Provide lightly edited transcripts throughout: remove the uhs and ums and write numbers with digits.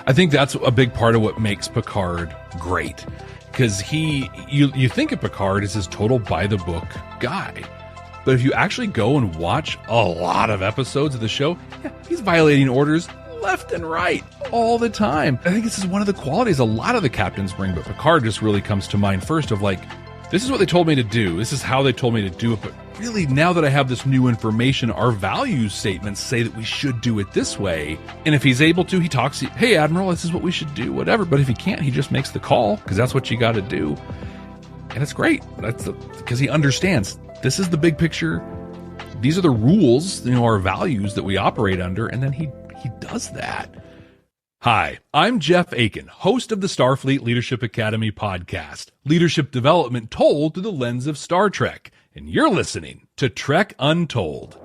I think that's a big part of what makes Picard great. Because you think of Picard as this total by-the-book guy. But if you actually go and watch a lot of episodes of the show, yeah, he's violating orders left and right all the time. I think this is one of the qualities a lot of the captains bring, but Picard just really comes to mind first of like, this is what they told me to do. This is how they told me to do it. But really, now that I have this new information, our value statements say that we should do it this way. And if he's able to, he talks, hey, Admiral, this is what we should do, whatever. But if he can't, he just makes the call because that's what you got to do. And it's great. Because he understands this is the big picture. These are the rules, our values that we operate under. And then he does that. Hi, I'm Jeff Akin, host of the Starfleet Leadership Academy Podcast, leadership development told through the lens of Star Trek, and you're listening to Trek Untold.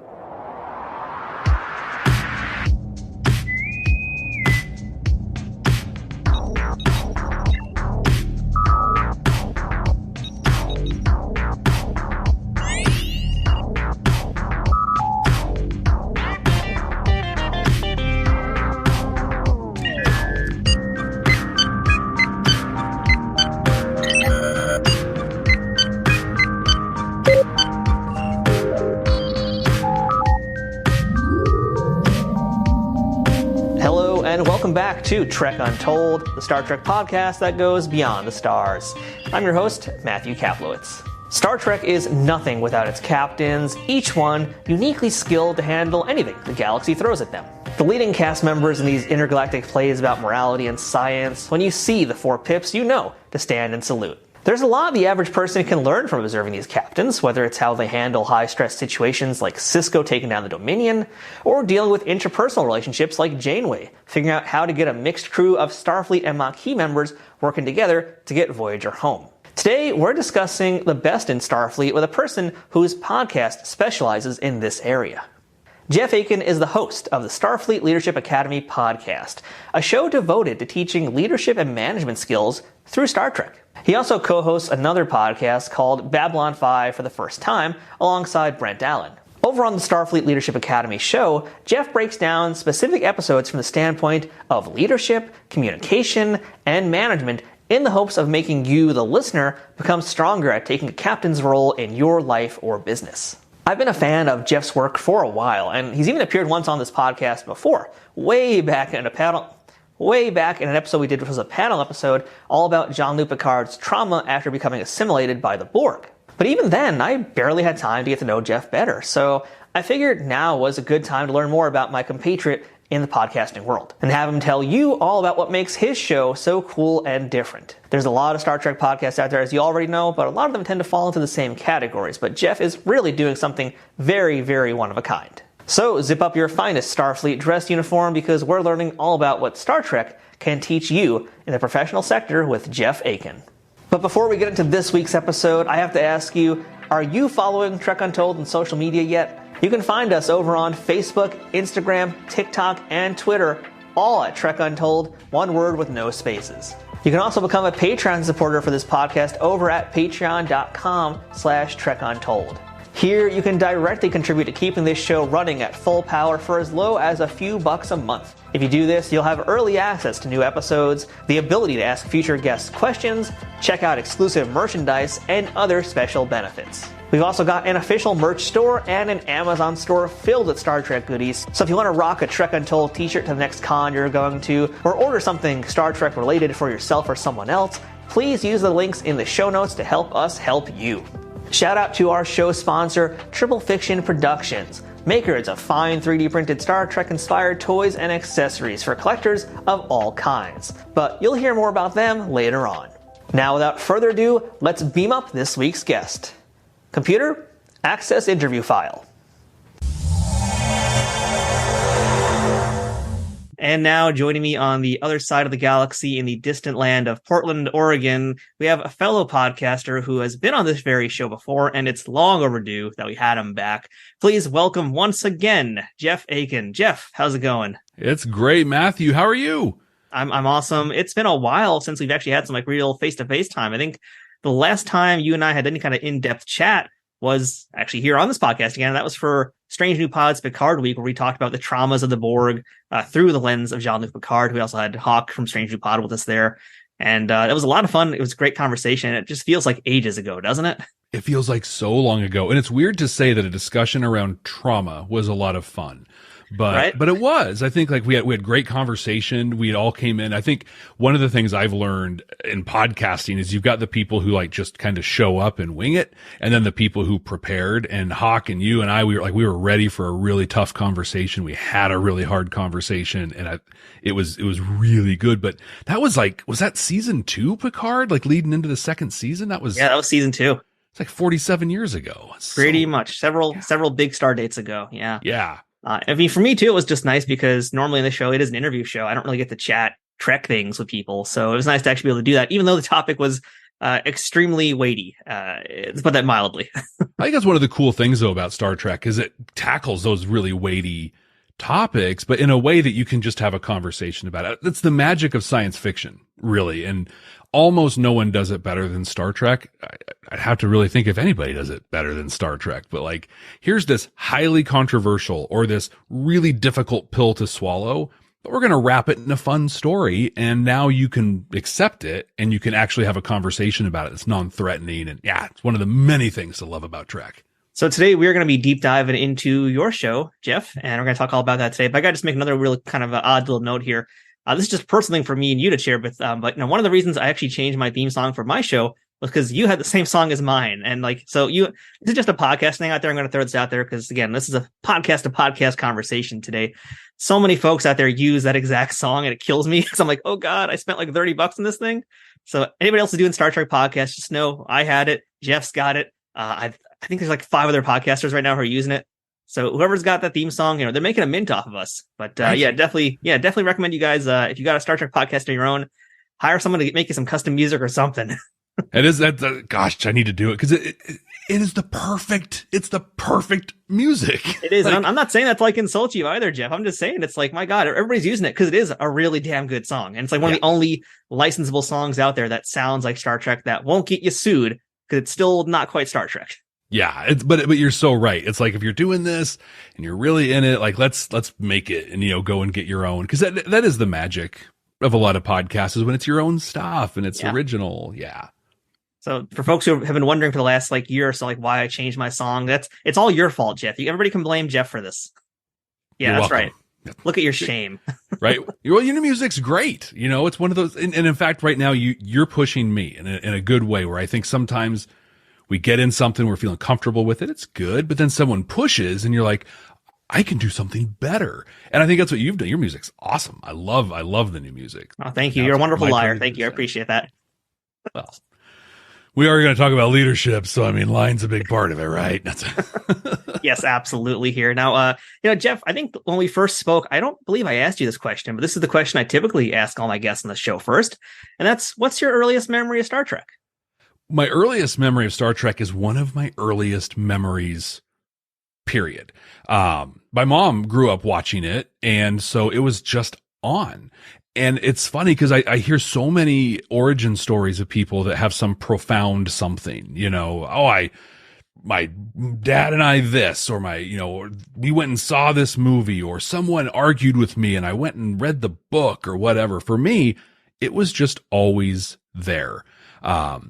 Welcome back to Trek Untold, the Star Trek podcast that goes beyond the stars. I'm your host, Matthew Kaplowitz. Star Trek is nothing without its captains, each one uniquely skilled to handle anything the galaxy throws at them. The leading cast members in these intergalactic plays about morality and science, when you see the four pips, you know to stand and salute. There's a lot the average person can learn from observing these captains, whether it's how they handle high-stress situations like Sisko taking down the Dominion, or dealing with interpersonal relationships like Janeway, figuring out how to get a mixed crew of Starfleet and Maquis members working together to get Voyager home. Today, we're discussing the best in Starfleet with a person whose podcast specializes in this area. Jeff Akin is the host of the Starfleet Leadership Academy Podcast, a show devoted to teaching leadership and management skills through Star Trek. He also co-hosts another podcast called Babylon 5 for the First Time alongside Brent Allen. Over on the Starfleet Leadership Academy show, Jeff breaks down specific episodes from the standpoint of leadership, communication, and management in the hopes of making you, the listener, become stronger at taking a captain's role in your life or business. I've been a fan of Jeff's work for a while, and he's even appeared once on this podcast before, way back in an episode we did, which was a panel episode all about Jean-Luc Picard's trauma after becoming assimilated by the Borg. But even then, I barely had time to get to know Jeff better, so I figured now was a good time to learn more about my compatriot in the podcasting world, and have him tell you all about what makes his show so cool and different. There's a lot of Star Trek podcasts out there, as you already know, but a lot of them tend to fall into the same categories, but Jeff is really doing something very, very one of a kind. So zip up your finest Starfleet dress uniform because we're learning all about what Star Trek can teach you in the professional sector with Jeff Akin. But before we get into this week's episode, I have to ask you, are you following Trek Untold on social media yet? You can find us over on Facebook, Instagram, TikTok, and Twitter, all at Trek Untold, one word with no spaces. You can also become a Patreon supporter for this podcast over at patreon.com/TrekUntold. Here, you can directly contribute to keeping this show running at full power for as low as a few bucks a month. If you do this, you'll have early access to new episodes, the ability to ask future guests questions, check out exclusive merchandise, and other special benefits. We've also got an official merch store and an Amazon store filled with Star Trek goodies. So if you want to rock a Trek Untold t-shirt to the next con you're going to, or order something Star Trek related for yourself or someone else, please use the links in the show notes to help us help you. Shout out to our show sponsor, Triple Fiction Productions, makers of fine 3D printed Star Trek inspired toys and accessories for collectors of all kinds. But you'll hear more about them later on. Now without further ado, let's beam up this week's guest. Computer, access interview file. And now joining me on the other side of the galaxy in the distant land of Portland, Oregon, we have a fellow podcaster who has been on this very show before, and it's long overdue that we had him back. Please welcome once again, Jeff Akin. Jeff, how's it going? It's great, Matthew. How are you? I'm awesome. It's been a while since we've actually had some real face-to-face time. I think the last time you and I had any kind of in-depth chat was actually here on this podcast again. And that was for Strange New Pods Picard Week, where we talked about the traumas of the Borg through the lens of Jean-Luc Picard. We also had Hawk from Strange New Pod with us there. And it was a lot of fun. It was a great conversation. It just feels like ages ago, doesn't it? It feels like so long ago. And it's weird to say that a discussion around trauma was a lot of fun. But it was. I think like we had great conversation. We all came in. I think one of the things I've learned in podcasting is you've got the people who like just kind of show up and wing it, and then the people who prepared. And Hawk and you and I, we were ready for a really tough conversation. We had a really hard conversation, and it was really good. But that was that season 2 Picard, like leading into the second season? That was season 2. It's like 47 years ago. Pretty much several big star dates ago. Yeah. Yeah. I mean, for me too, it was just nice because normally in the show, it is an interview show. I don't really get to chat Trek things with people. So it was nice to actually be able to do that, even though the topic was extremely weighty. Let's put that mildly. I think that's one of the cool things though about Star Trek is it tackles those really weighty topics, but in a way that you can just have a conversation about it. That's the magic of science fiction, really. And almost no one does it better than Star Trek. I'd have to really think if anybody does it better than Star Trek. But like, here's this highly controversial or this really difficult pill to swallow, but we're going to wrap it in a fun story. And now you can accept it and you can actually have a conversation about it. It's non-threatening. And yeah, it's one of the many things to love about Trek. So today we're going to be deep diving into your show, Jeff, and we're going to talk all about that today. But I got to just make another really kind of odd little note here. This is just a personal thing for me and you to share, but one of the reasons I actually changed my theme song for my show was because you had the same song as mine. And this is just a podcast thing out there. I'm going to throw this out there because again, this is a podcast to podcast conversation today. So many folks out there use that exact song and it kills me because I'm like, oh God, I spent like $30 on this thing. So anybody else is doing Star Trek podcast, just know I had it. Jeff's got it. I think there's like 5 other podcasters right now who are using it. So whoever's got that theme song, they're making a mint off of us. But definitely recommend you guys, if you got a Star Trek podcast of your own, hire someone to make you some custom music or something. It is that. Gosh, I need to do it because it is the perfect music. It is. Like, and I'm not saying that to like insult you either, Jeff. I'm just saying it's like, my God, everybody's using it because it is a really damn good song. And it's like one of the only licensable songs out there that sounds like Star Trek that won't get you sued because it's still not quite Star Trek. Yeah, but you're so right. It's like if you're doing this and you're really in it, like let's make it and go and get your own, because that is the magic of a lot of podcasts is when it's your own stuff and it's original. Yeah. So for folks who have been wondering for the last like year or so, like why I changed my song, it's all your fault, Jeff. Everybody can blame Jeff for this. Yeah, you're that's welcome. Right. Look at your shame. Right. Well, your music's great. It's one of those, and in fact, right now you're pushing me in a good way where I think sometimes we get in something, we're feeling comfortable with it. It's good. But then someone pushes and you're like, I can do something better. And I think that's what you've done. Your music's awesome. I love the new music. Oh, thank you. You're a wonderful liar. Thank you. I appreciate that. Well, we are going to talk about leadership. So, I mean, line's a big part of it, right? Yes, absolutely here. Now, Jeff, I think when we first spoke, I don't believe I asked you this question, but this is the question I typically ask all my guests on the show first. And that's, what's your earliest memory of Star Trek? My earliest memory of Star Trek is one of my earliest memories, period. My mom grew up watching it, and so it was just on. And it's funny because I hear so many origin stories of people that have some profound something, my dad and I this, or we went and saw this movie, or someone argued with me and I went and read the book or whatever. For me, it was just always there.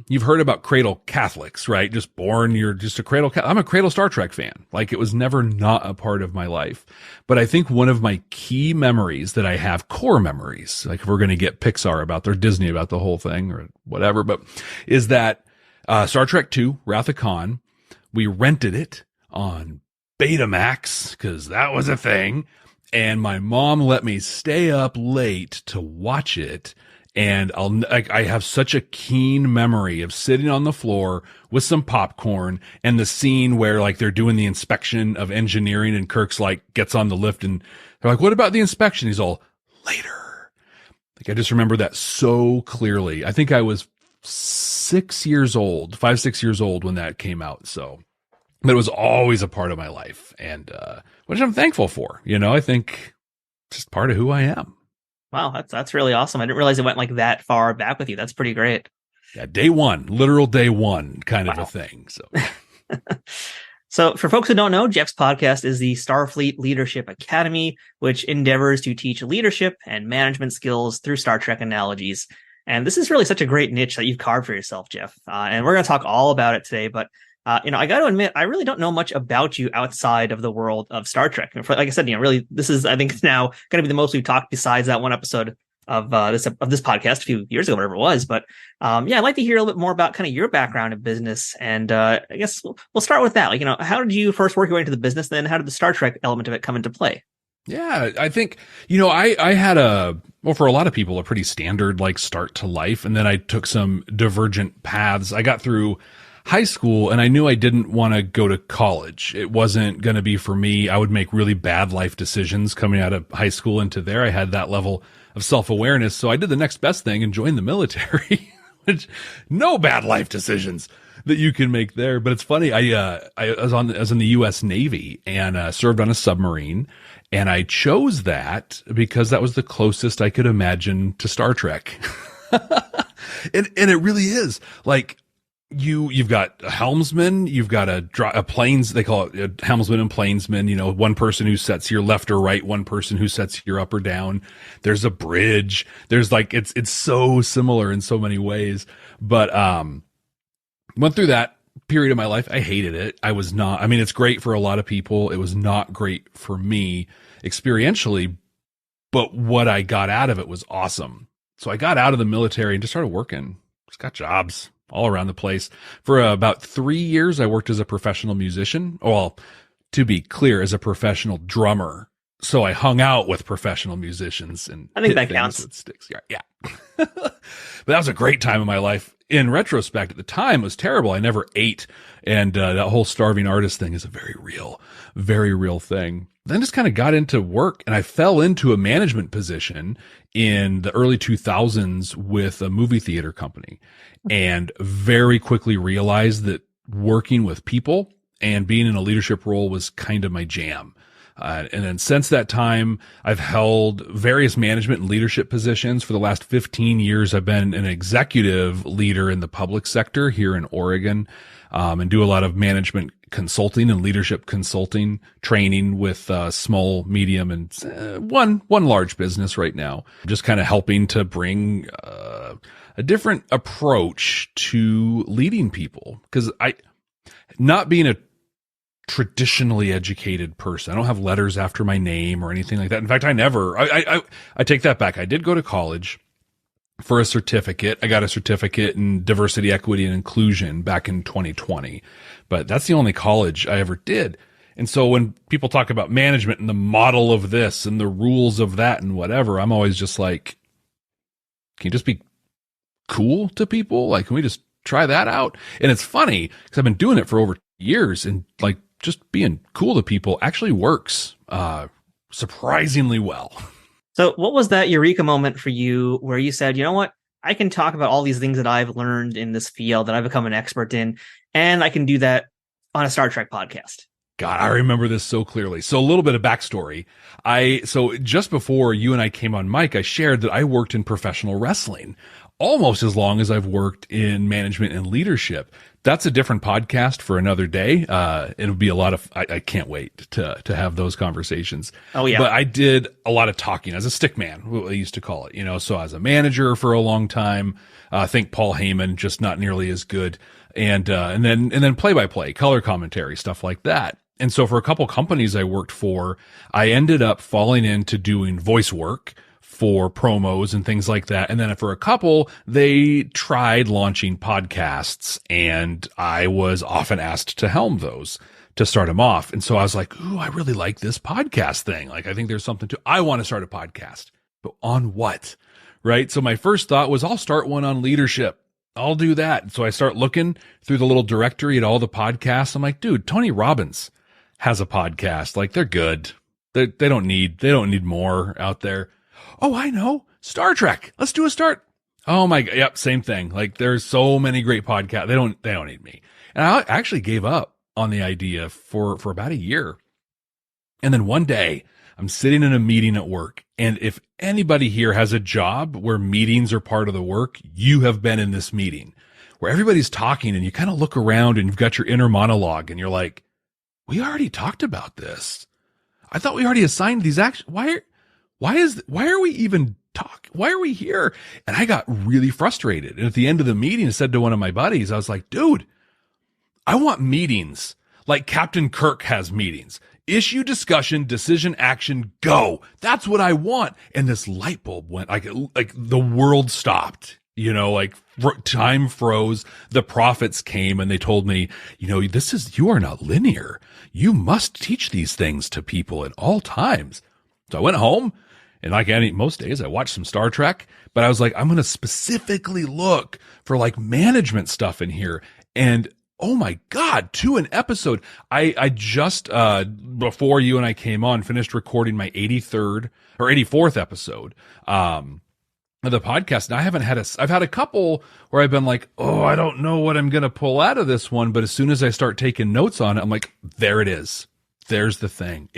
You've heard about cradle Catholics, right? Just born, you're just a cradle. I'm a cradle Star Trek fan. Like it was never not a part of my life. But I think one of my key memories that I have, core memories, like if we're going to get Pixar about or Disney about the whole thing or whatever, but is that, Star Trek 2, Wrath of Khan, we rented it on Betamax because that was a thing. And my mom let me stay up late to watch it. And I have such a keen memory of sitting on the floor with some popcorn and the scene where like they're doing the inspection of engineering and Kirk's like gets on the lift and they're like, what about the inspection? He's all later. Like I just remember that so clearly. I think I was 5, 6 years old when that came out. So, but it was always a part of my life and, which I'm thankful for, I think just part of who I am. Wow, that's really awesome. I didn't realize it went like that far back with you. That's pretty great. Yeah, day one, literal day one kind of a thing. So So for folks who don't know, Jeff's podcast is the Starfleet Leadership Academy, which endeavors to teach leadership and management skills through Star Trek analogies. And this is really such a great niche that you've carved for yourself, Jeff. And we're going to talk all about it today. But, I got to admit, I really don't know much about you outside of the world of Star Trek. Like I said, really, this is, I think, now going to be the most we've talked besides that one episode of this podcast a few years ago, whatever it was. But I'd like to hear a little bit more about kind of your background in business. And I guess we'll start with that. How did you first work your way into the business? Then how did the Star Trek element of it come into play? Yeah, I think, I had for a lot of people, a pretty standard start to life. And then I took some divergent paths. I got through high school and I knew I didn't want to go to college. It wasn't going to be for me. I would make really bad life decisions coming out of high school into there. I had that level of self-awareness. So I did the next best thing and joined the military, which no bad life decisions that you can make there. But it's funny. I was in the U.S. Navy and served on a submarine, and I chose that because that was the closest I could imagine to Star Trek. and it really is you've got a helmsman, you've got a planes, they call it a helmsman and planesman, one person who sets your left or right, one person who sets your up or down. There's a bridge. There's it's so similar in so many ways. But, went through that period of my life. I hated it. It's great for a lot of people. It was not great for me experientially, but what I got out of it was awesome. So I got out of the military and just started working. Just got jobs all around the place. For about 3 years, I worked as a professional musician. Well, to be clear, as a professional drummer. So I hung out with professional musicians and I think that counts with sticks. Yeah. But that was a great time in my life. In retrospect, at the time, it was terrible. I never ate. And that whole starving artist thing is a very real thing. Then just kind of got into work, and I fell into a management position in the early 2000s with a movie theater company, and very quickly realized that working with people and being in a leadership role was kind of my jam. And then since that time, I've held various management and leadership positions. For the last 15 years, I've been an executive leader in the public sector here in Oregon, and do a lot of management consulting and leadership consulting training with small, medium, and one large business right now. Just kind of helping to bring a different approach to leading people, because not being a traditionally educated person. I don't have letters after my name or anything like that. In fact, I take that back. I did go to college for a certificate. I got a certificate in diversity, equity, and inclusion back in 2020, but that's the only college I ever did. And so when people talk about management and the model of this and the rules of that and whatever, I'm always just like, can you just be cool to people? Can we just try that out? And it's funny because I've been doing it for over years, and just being cool to people actually works surprisingly well. So what was that eureka moment for you where you said, you know what, I can talk about all these things that I've learned in this field that I've become an expert in, and I can do that on a Star Trek podcast? God, I remember this so clearly. So a little bit of backstory. So just before you and I came on mic, I shared that I worked in professional wrestling almost as long as I've worked in management and leadership. That's a different podcast for another day. It'll be a lot of, I can't wait to have those conversations. Oh yeah. But I did a lot of talking as a stick man, what I used to call it, so as a manager for a long time, I think Paul Heyman, just not nearly as good. And then play-by-play, color commentary, stuff like that. And so for a couple companies I worked for, I ended up falling into doing voice work for promos and things like that. And then for a couple, they tried launching podcasts, and I was often asked to helm those to start them off. And so I was like, ooh, I really like this podcast thing. I think there's something I want to start a podcast, but on what? Right. So my first thought was, I'll start one on leadership. I'll do that. So I start looking through the little directory at all the podcasts. I'm like, dude, Tony Robbins has a podcast. They're good. They don't need more out there. Oh, I know. Star Trek. Let's do a start. Oh my God. Yep. Same thing. There's so many great podcasts. They don't need me. And I actually gave up on the idea for about a year. And then one day I'm sitting in a meeting at work. And if anybody here has a job where meetings are part of the work, you have been in this meeting where everybody's talking and you kind of look around and you've got your inner monologue and you're like, we already talked about this. I thought we already assigned these actions. Why are we even talking? Why are we here? And I got really frustrated. And at the end of the meeting, I said to one of my buddies, I was like, dude, I want meetings like Captain Kirk has meetings. Issue, discussion, decision, action, go. That's what I want. And this light bulb went like the world stopped, like time froze. The prophets came and they told me, you are not linear. You must teach these things to people at all times. So I went home and like most days I watched some Star Trek, but I was like, I'm going to specifically look for like management stuff in here. And oh my God, to an episode. I just, before you and I came on, finished recording my 83rd or 84th episode, of the podcast. And I've had a couple where I've been like, oh, I don't know what I'm going to pull out of this one. But as soon as I start taking notes on it, I'm like, there it is. There's the thing.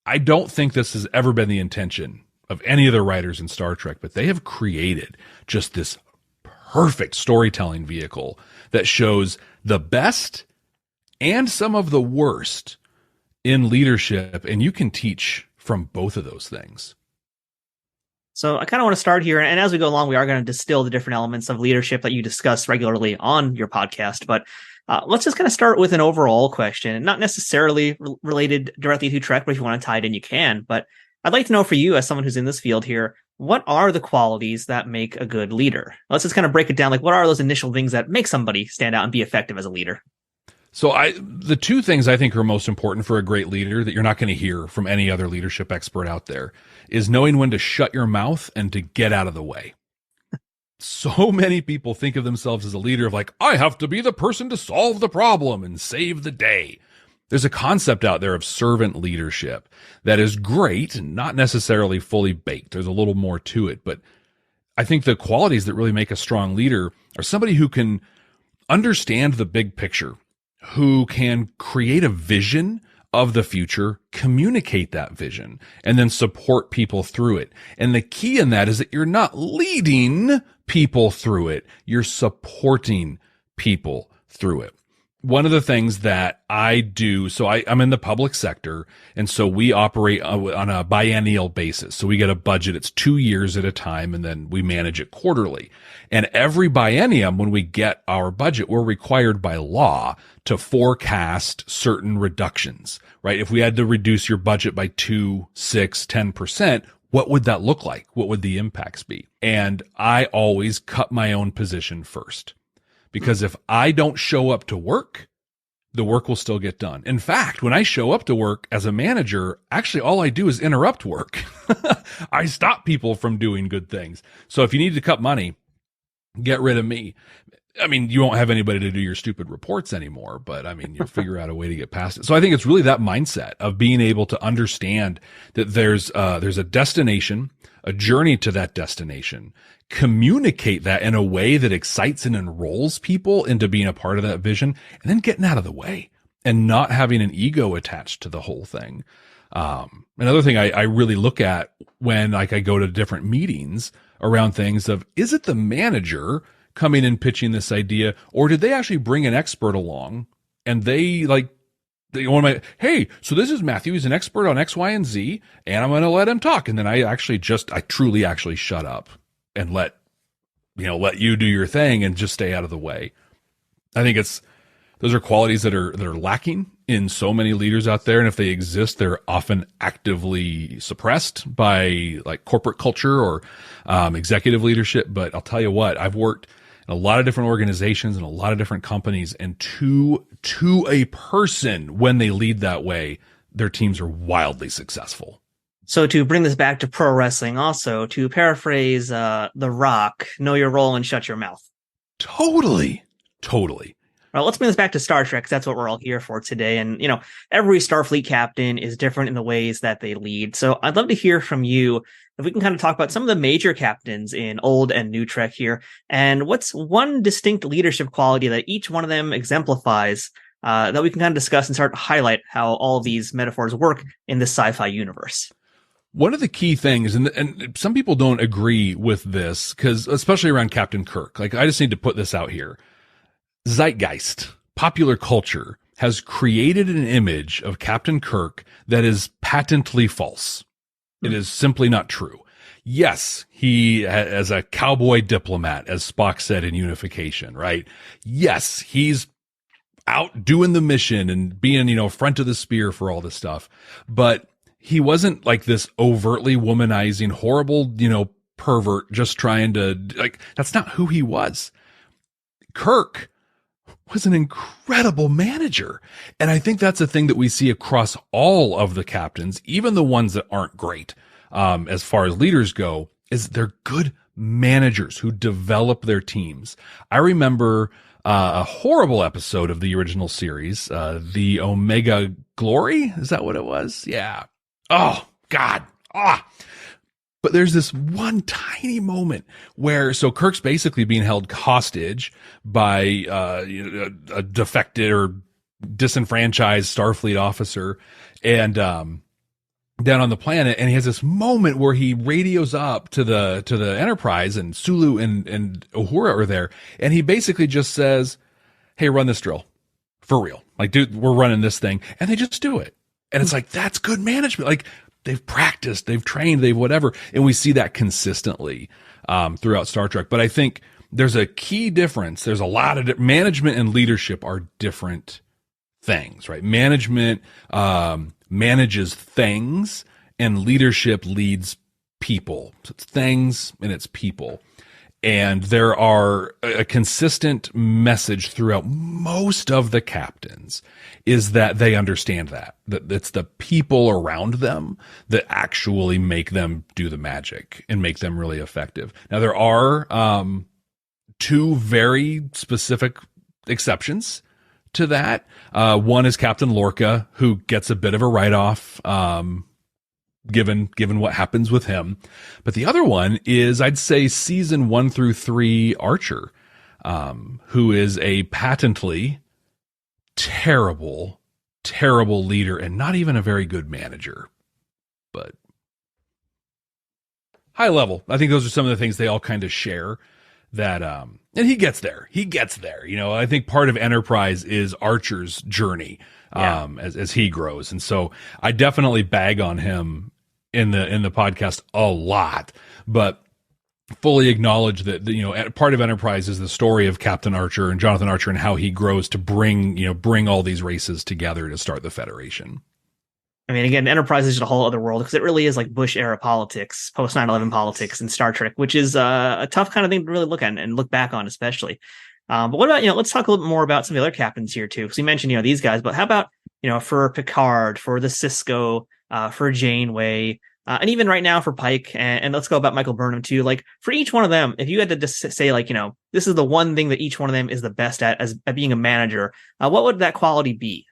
I don't think this has ever been the intention of any of the writers in Star Trek, but they have created just this perfect storytelling vehicle that shows the best and some of the worst in leadership. And you can teach from both of those things. So I kind of want to start here. And as we go along, we are going to distill the different elements of leadership that you discuss regularly on your podcast. But let's just kind of start with an overall question, not necessarily related directly to Trek, but if you want to tie it in, you can. But I'd like to know for you, as someone who's in this field here, what are the qualities that make a good leader? Let's just kind of break it down. Like, what are those initial things that make somebody stand out and be effective as a leader? So the two things I think are most important for a great leader that you're not going to hear from any other leadership expert out there is knowing when to shut your mouth and to get out of the way. So many people think of themselves as a leader of like, I have to be the person to solve the problem and save the day. There's a concept out there of servant leadership that is great and not necessarily fully baked. There's a little more to it, but I think the qualities that really make a strong leader are somebody who can understand the big picture, who can create a vision of the future, communicate that vision, and then support people through it. And the key in that is that you're not leading people through it. You're supporting people through it. One of the things that I do, so I'm in the public sector, and so we operate on a biennial basis. So we get a budget. It's 2 years at a time, and then we manage it quarterly. And every biennium, when we get our budget, we're required by law to forecast certain reductions, right? If we had to reduce your budget by 2, 6, 10%, what would that look like? What would the impacts be? And I always cut my own position first. Because if I don't show up to work, the work will still get done. In fact, when I show up to work as a manager, actually all I do is interrupt work. I stop people from doing good things. So if you need to cut money, get rid of me. I mean, you won't have anybody to do your stupid reports anymore, but I mean, you'll figure out a way to get past it. So I think it's really that mindset of being able to understand that there's a destination, a journey to that destination, communicate that in a way that excites and enrolls people into being a part of that vision, and then getting out of the way and not having an ego attached to the whole thing. Another thing I really look at when I go to different meetings around things of, is it the manager coming and pitching this idea, or did they actually bring an expert along and they hey, so this is Matthew. He's an expert on X, Y, and Z, and I'm going to let him talk. And then I truly shut up and let you do your thing and just stay out of the way. I think those are qualities that are lacking in so many leaders out there. And if they exist, they're often actively suppressed by like corporate culture or executive leadership. But I'll tell you what, I've worked in a lot of different organizations and a lot of different companies, and to a person, when they lead that way, their teams are wildly successful. So to bring this back to pro wrestling, also to paraphrase The Rock, know your role and shut your mouth. Totally. Well, let's bring this back to Star Trek, because that's what we're all here for today. And, every Starfleet captain is different in the ways that they lead. So I'd love to hear from you if we can kind of talk about some of the major captains in old and new Trek here. And what's one distinct leadership quality that each one of them exemplifies that we can kind of discuss and start to highlight how all of these metaphors work in this sci-fi universe? One of the key things, and some people don't agree with this, because especially around Captain Kirk, like I just need to put this out here. Zeitgeist, popular culture, has created an image of Captain Kirk that is patently false. It is simply not true. Yes, he, as a cowboy diplomat, as Spock said in Unification, right? Yes, he's out doing the mission and being, front of the spear for all this stuff. But he wasn't like this overtly womanizing, horrible, pervert just trying to, that's not who he was. Kirk was an incredible manager. And I think that's a thing that we see across all of the captains, even the ones that aren't great, as far as leaders go, is they're good managers who develop their teams. I remember a horrible episode of the original series, the Omega Glory. Is that what it was? Yeah. Oh, God. But there's this one tiny moment where, so Kirk's basically being held hostage by a defected or disenfranchised Starfleet officer, and down on the planet, and he has this moment where he radios up to the Enterprise, and Sulu and Uhura are there, and he basically just says, "Hey, run this drill for real. Like, dude, we're running this thing," and they just do it. And it's like, that's good management. Like, they've practiced, they've trained, they've whatever. And we see that consistently throughout Star Trek. But I think there's a key difference. There's a lot of management and leadership are different things, right? Management manages things, and leadership leads people. So it's things and it's people. And there are a consistent message throughout most of the captains is that they understand that it's the people around them that actually make them do the magic and make them really effective. Now, there are two very specific exceptions to that. One is Captain Lorca, who gets a bit of a write-off, given what happens with him. But the other one is, I'd say, season 1 through 3 Archer, who is a patently terrible leader and not even a very good manager. But high level, I think those are some of the things they all kind of share. That and he gets there. I think part of Enterprise is Archer's journey as he grows. And so I definitely bag on him in the podcast a lot, but fully acknowledge that part of Enterprise is the story of Captain Archer and Jonathan Archer and how he grows to bring all these races together to start the Federation. I mean, again, Enterprise is just a whole other world, because it really is like Bush era politics, post 9/11 politics in Star Trek, which is a tough kind of thing to really look at and look back on, especially. But what about, let's talk a little bit more about some of the other captains here too, because we mentioned, these guys, but how about, for Picard, for the Cisco, for Janeway, and even right now for Pike, and let's go about Michael Burnham too. Like, for each one of them, if you had to just say, like, this is the one thing that each one of them is the best at being a manager, what would that quality be?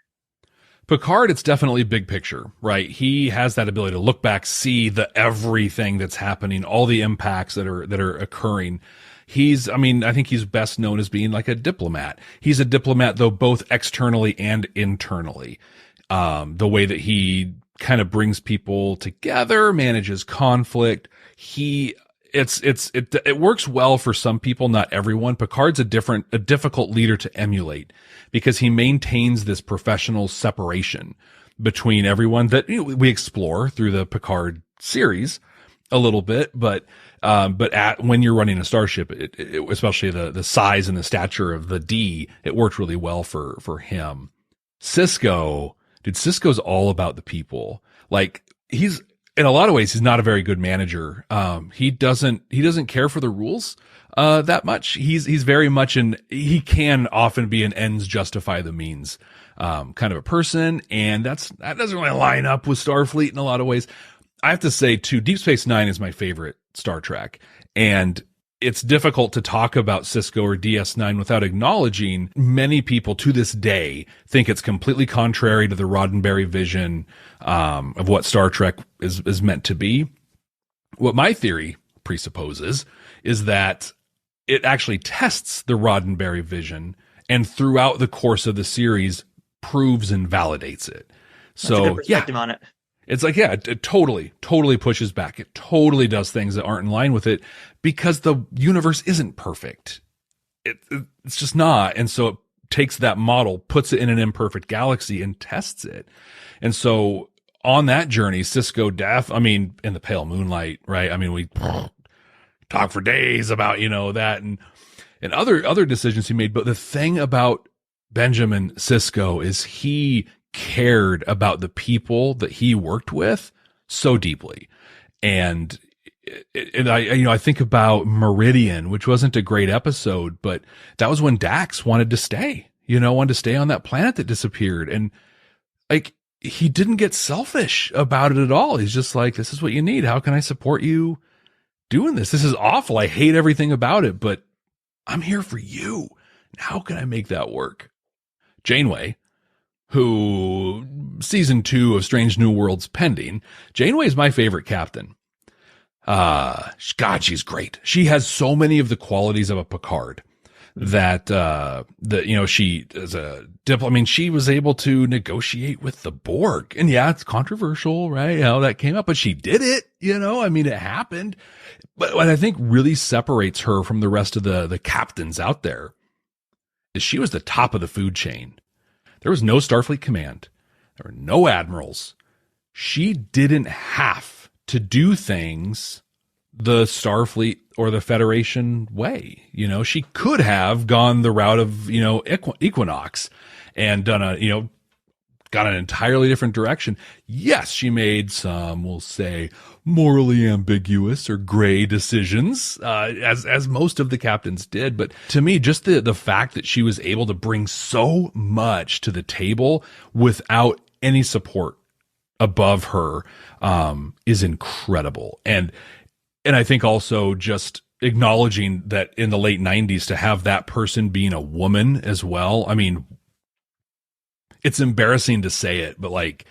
Picard, it's definitely big picture, right? He has that ability to look back, see everything that's happening, all the impacts that are occurring. I think he's best known as being like a diplomat. He's a diplomat, though, both externally and internally. The way that he kind of brings people together, manages conflict. It works well for some people, not everyone. Picard's a difficult leader to emulate because he maintains this professional separation between everyone that we explore through the Picard series a little bit, but when you're running a starship, especially the size and the stature of the D, it worked really well for him. Cisco's all about the people. Like, he's, in a lot of ways, he's not a very good manager. He doesn't care for the rules that much. He's very much he can often be an ends justify the means kind of a person, and that doesn't really line up with Starfleet in a lot of ways. I have to say too, Deep Space Nine is my favorite Star Trek, and it's difficult to talk about Cisco or DS9 without acknowledging many people to this day think it's completely contrary to the Roddenberry vision of what Star Trek is meant to be. What my theory presupposes is that it actually tests the Roddenberry vision, and throughout the course of the series proves and validates it. That's a good perspective on it. It's like, yeah, it totally pushes back. It totally does things that aren't in line with it because the universe isn't perfect. It's just not. And so it takes that model, puts it in an imperfect galaxy and tests it. And so on that journey, Cisco in the pale moonlight, right? I mean, we talk for days about, that and other decisions he made. But the thing about Benjamin Sisko is he cared about the people that he worked with so deeply. And I think about Meridian, which wasn't a great episode, but that was when Dax wanted to stay on that planet that disappeared. And like, he didn't get selfish about it at all. He's just like, this is what you need. How can I support you doing this? This is awful. I hate everything about it, but I'm here for you. How can I make that work? Janeway, who season 2 of Strange New Worlds pending. Janeway is my favorite captain. God, she's great. She has so many of the qualities of a Picard that, she is a diplomat. She was able to negotiate with the Borg, and yeah, it's controversial, right? That came up, but she did it, it happened. But what I think really separates her from the rest of the captains out there is she was the top of the food chain. There was no Starfleet command. There were no admirals. She didn't have to do things the Starfleet or the Federation way. She could have gone the route of, Equinox and done got an entirely different direction. Yes, she made some, we'll say, morally ambiguous or gray decisions, as most of the captains did. But to me, just the fact that she was able to bring so much to the table without any support above her, is incredible. And I think also just acknowledging that in the late 90s to have that person being a woman as well. I mean, it's embarrassing to say it, but like,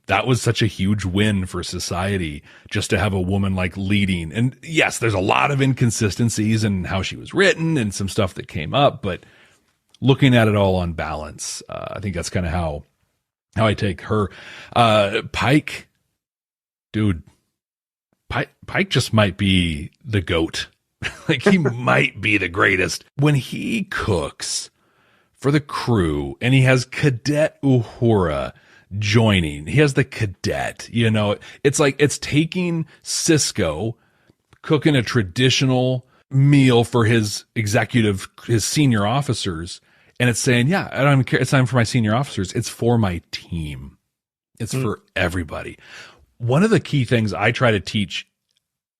that was such a huge win for society just to have a woman like leading. And yes, there's a lot of inconsistencies in how she was written and some stuff that came up, but looking at it all on balance, I think that's kind of how I take her. Pike, dude, Pike just might be the GOAT. Like, he might be the greatest. When he cooks for the crew and he has Cadet Uhura joining, he has the cadet, it's like, it's taking Cisco cooking a traditional meal for his senior officers. And it's saying, yeah, I don't care. It's not for my senior officers. It's for my team. It's for everybody. One of the key things I try to teach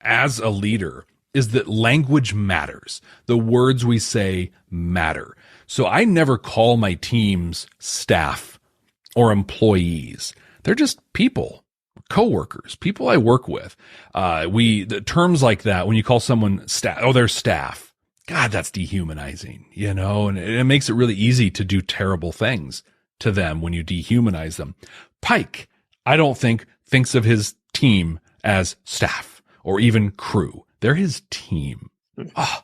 as a leader is that language matters. The words we say matter. So I never call my teams staff or employees. They're just people, coworkers, people I work with. The terms like that, when you call someone staff, they're staff. God, that's dehumanizing, and it makes it really easy to do terrible things to them when you dehumanize them. Pike, I don't think thinks of his team as staff or even crew. They're his team. Oh,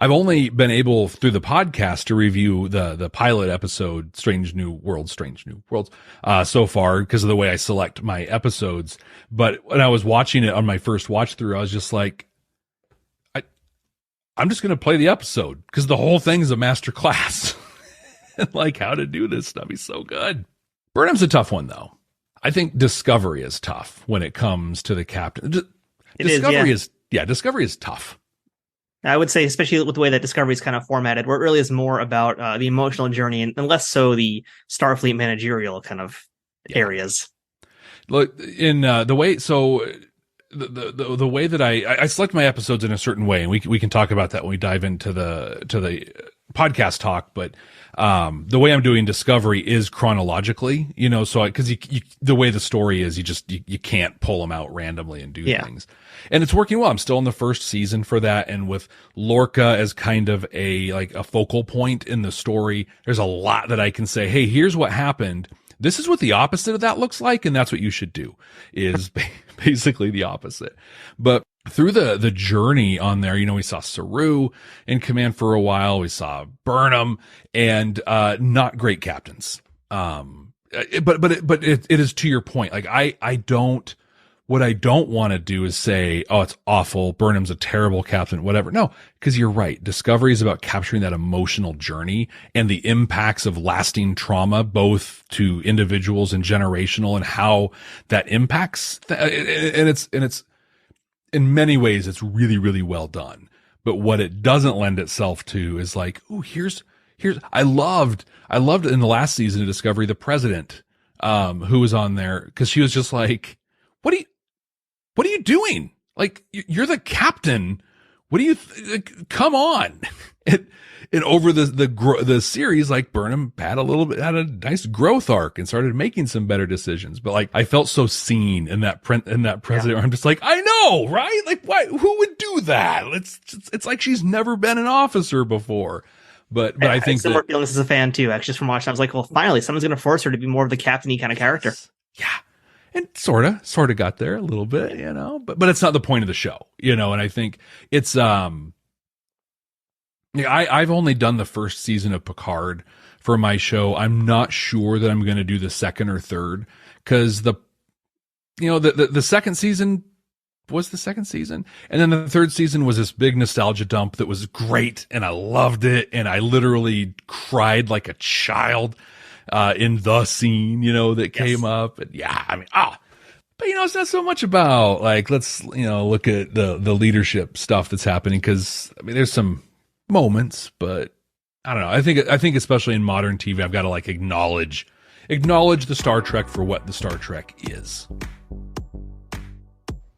I've only been able through the podcast to review the pilot episode, Strange New Worlds, so far because of the way I select my episodes. But when I was watching it on my first watch through, I was just like, I'm just going to play the episode because the whole thing's a master class. And like how to do this stuff. He's so good. Burnham's a tough one, though. I think Discovery is tough when it comes to the captain. Discovery is tough. I would say, especially with the way that Discovery is kind of formatted, where it really is more about the emotional journey and less so the Starfleet managerial kind of areas. Look, in the way, so the way that I select my episodes in a certain way, and we can talk about that when we dive into the podcast talk, but the way I'm doing Discovery is chronologically, so because the way the story is, you can't pull them out randomly and do things, and it's working well. I'm still in the first season for that, and with Lorca as kind of a focal point in the story, there's a lot that I can say, hey, here's what happened. This is what the opposite of that looks like, and that's what you should do, is basically the opposite. But through the journey on there, we saw Saru in command for a while. We saw Burnham, and not great captains. but it is to your point. Like what I don't want to do is say, oh, it's awful, Burnham's a terrible captain, whatever. No, because you're right. Discovery is about capturing that emotional journey and the impacts of lasting trauma, both to individuals and generational, and how that impacts. And it's in many ways, it's really, really well done. But what it doesn't lend itself to is like, oh, here's, I loved in the last season of Discovery, the president, who was on there, because she was just like, what are you doing? Like, you're the captain. What do you, come on. And over the series, like, Burnham had a nice growth arc and started making some better decisions. But like, I felt so seen in that president. Yeah. I'm just like, I know, right? Like, why, who would do that? It's like she's never been an officer before. But I think similar feelings as a fan too. Actually, just from watching, I was like, well, finally, someone's going to force her to be more of the captain-y kind of character. Yeah. And sort of got there a little bit, but it's not the point of the show, and I think it's, I've only done the first season of Picard for my show. I'm not sure that I'm going to do the second or third, because the second season was the second season. And then the third season was this big nostalgia dump that was great. And I loved it. And I literally cried like a child in the scene, that came up. And yeah, I mean, but it's not so much about like, let's, look at the leadership stuff that's happening. Cause I mean, there's some moments, but I don't know. I think especially in modern TV, I've got to like acknowledge the Star Trek for what the Star Trek is.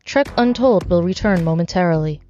Trek Untold will return momentarily.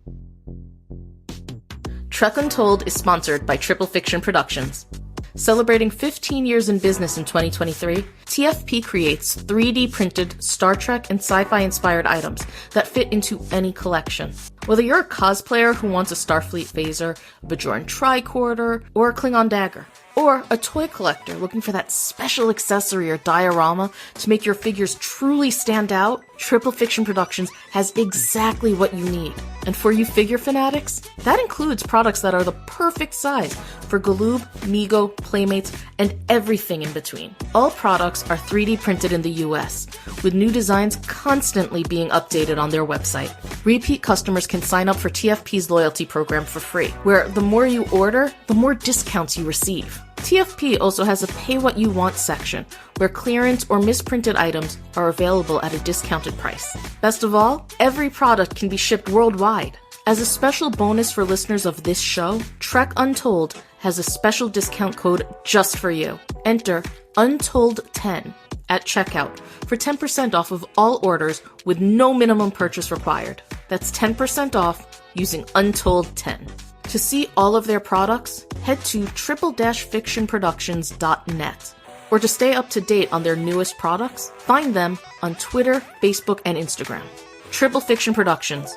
Trek Untold is sponsored by Triple Fiction Productions. Celebrating 15 years in business in 2023, TFP creates 3D printed Star Trek and sci-fi inspired items that fit into any collection. Whether you're a cosplayer who wants a Starfleet phaser, a Bajoran tricorder, or a Klingon dagger, or a toy collector looking for that special accessory or diorama to make your figures truly stand out, Triple Fiction Productions has exactly what you need. And for you figure fanatics, that includes products that are the perfect size for Galoob, Mego, Playmates, and everything in between. All products are 3D printed in the US, with new designs constantly being updated on their website. Repeat customers can sign up for TFP's loyalty program for free, where the more you order, the more discounts you receive. TFP also has a Pay What You Want section, where clearance or misprinted items are available at a discounted price. Best of all, every product can be shipped worldwide. As a special bonus for listeners of this show, Trek Untold has a special discount code just for you. Enter Untold10 at checkout for 10% off of all orders with no minimum purchase required. That's 10% off using Untold10. To see all of their products, head to triple-fictionproductions.net. Or to stay up to date on their newest products, find them on Twitter, Facebook, and Instagram. Triple Fiction Productions,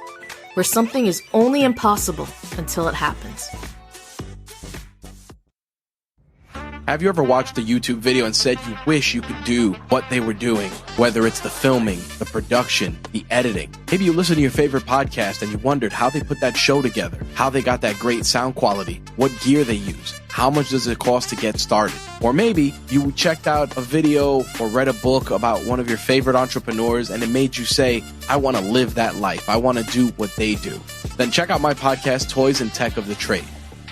where something is only impossible until it happens. Have you ever watched a YouTube video and said you wish you could do what they were doing? Whether it's the filming, the production, the editing. Maybe you listen to your favorite podcast and you wondered how they put that show together, how they got that great sound quality, what gear they use, how much does it cost to get started? Or maybe you checked out a video or read a book about one of your favorite entrepreneurs and it made you say, I want to live that life. I want to do what they do. Then check out my podcast, Toys and Tech of the Trade.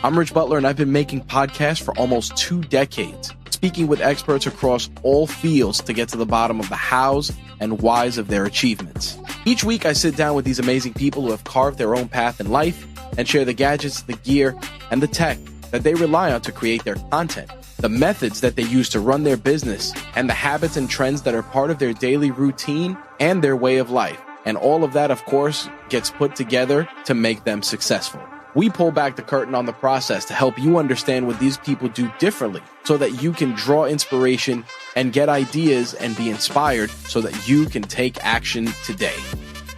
I'm Rich Butler, and I've been making podcasts for almost 2 decades, speaking with experts across all fields to get to the bottom of the hows and whys of their achievements. Each week, I sit down with these amazing people who have carved their own path in life and share the gadgets, the gear, and the tech that they rely on to create their content, the methods that they use to run their business, and the habits and trends that are part of their daily routine and their way of life. And all of that, of course, gets put together to make them successful. We pull back the curtain on the process to help you understand what these people do differently so that you can draw inspiration and get ideas and be inspired so that you can take action today.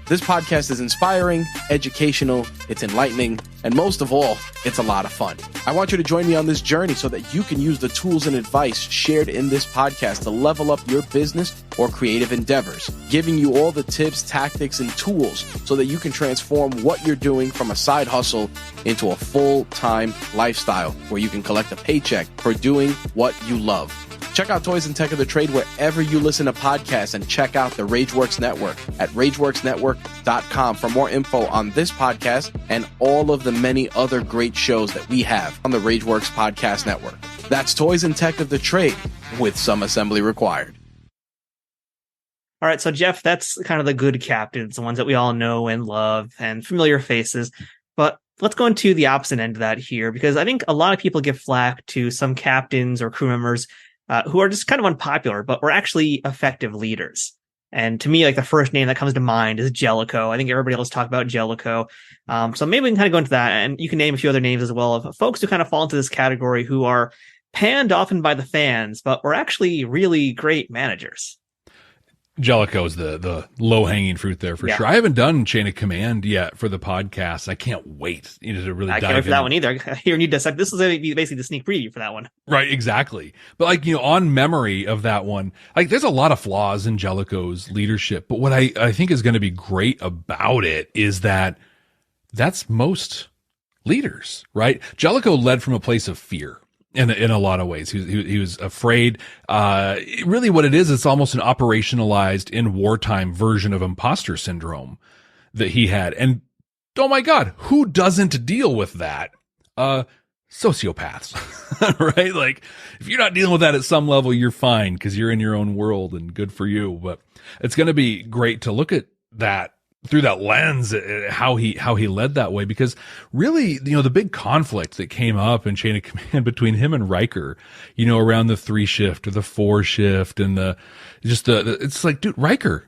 This podcast is inspiring, educational, it's enlightening, and most of all, it's a lot of fun. I want you to join me on this journey so that you can use the tools and advice shared in this podcast to level up your business or creative endeavors, giving you all the tips, tactics, and tools so that you can transform what you're doing from a side hustle into a full-time lifestyle where you can collect a paycheck for doing what you love. Check out Toys and Tech of the Trade wherever you listen to podcasts, and check out the RageWorks Network at RageWorksNetwork.com for more info on this podcast and all of the many other great shows that we have on the RageWorks Podcast Network. That's Toys and Tech of the Trade, with some assembly required. All right, so Jeff, that's kind of the good captains, the ones that we all know and love and familiar faces. But let's go into the opposite end of that here, because I think a lot of people give flack to some captains or crew members who are just kind of unpopular, but were actually effective leaders. And to me, like, the first name that comes to mind is Jellicoe. I think everybody else talk about Jellicoe. So maybe we can kind of go into that, and you can name a few other names as well of folks who kind of fall into this category who are panned often by the fans, but were actually really great managers. Jellicoe's the low-hanging fruit there for sure. I haven't done Chain of Command yet for the podcast. I can't wait to really dive in. I can't wait for that one either. Here, you need to this is basically the sneak preview for that one. Right, exactly. But on memory of that one, there's a lot of flaws in Jellicoe's leadership. But what I think is going to be great about it is that that's most leaders, right? Jellicoe led from a place of fear. In a lot of ways, he was afraid. Really, what it is, it's almost an operationalized in wartime version of imposter syndrome that he had. And oh my God, who doesn't deal with that? Sociopaths, right? If you're not dealing with that at some level, you're fine because you're in your own world, and good for you. But it's going to be great to look at that through that lens, how he led that way, because really, the big conflict that came up in Chain of Command between him and Riker, around the 3 shift or the 4 shift, and it's like, dude, Riker,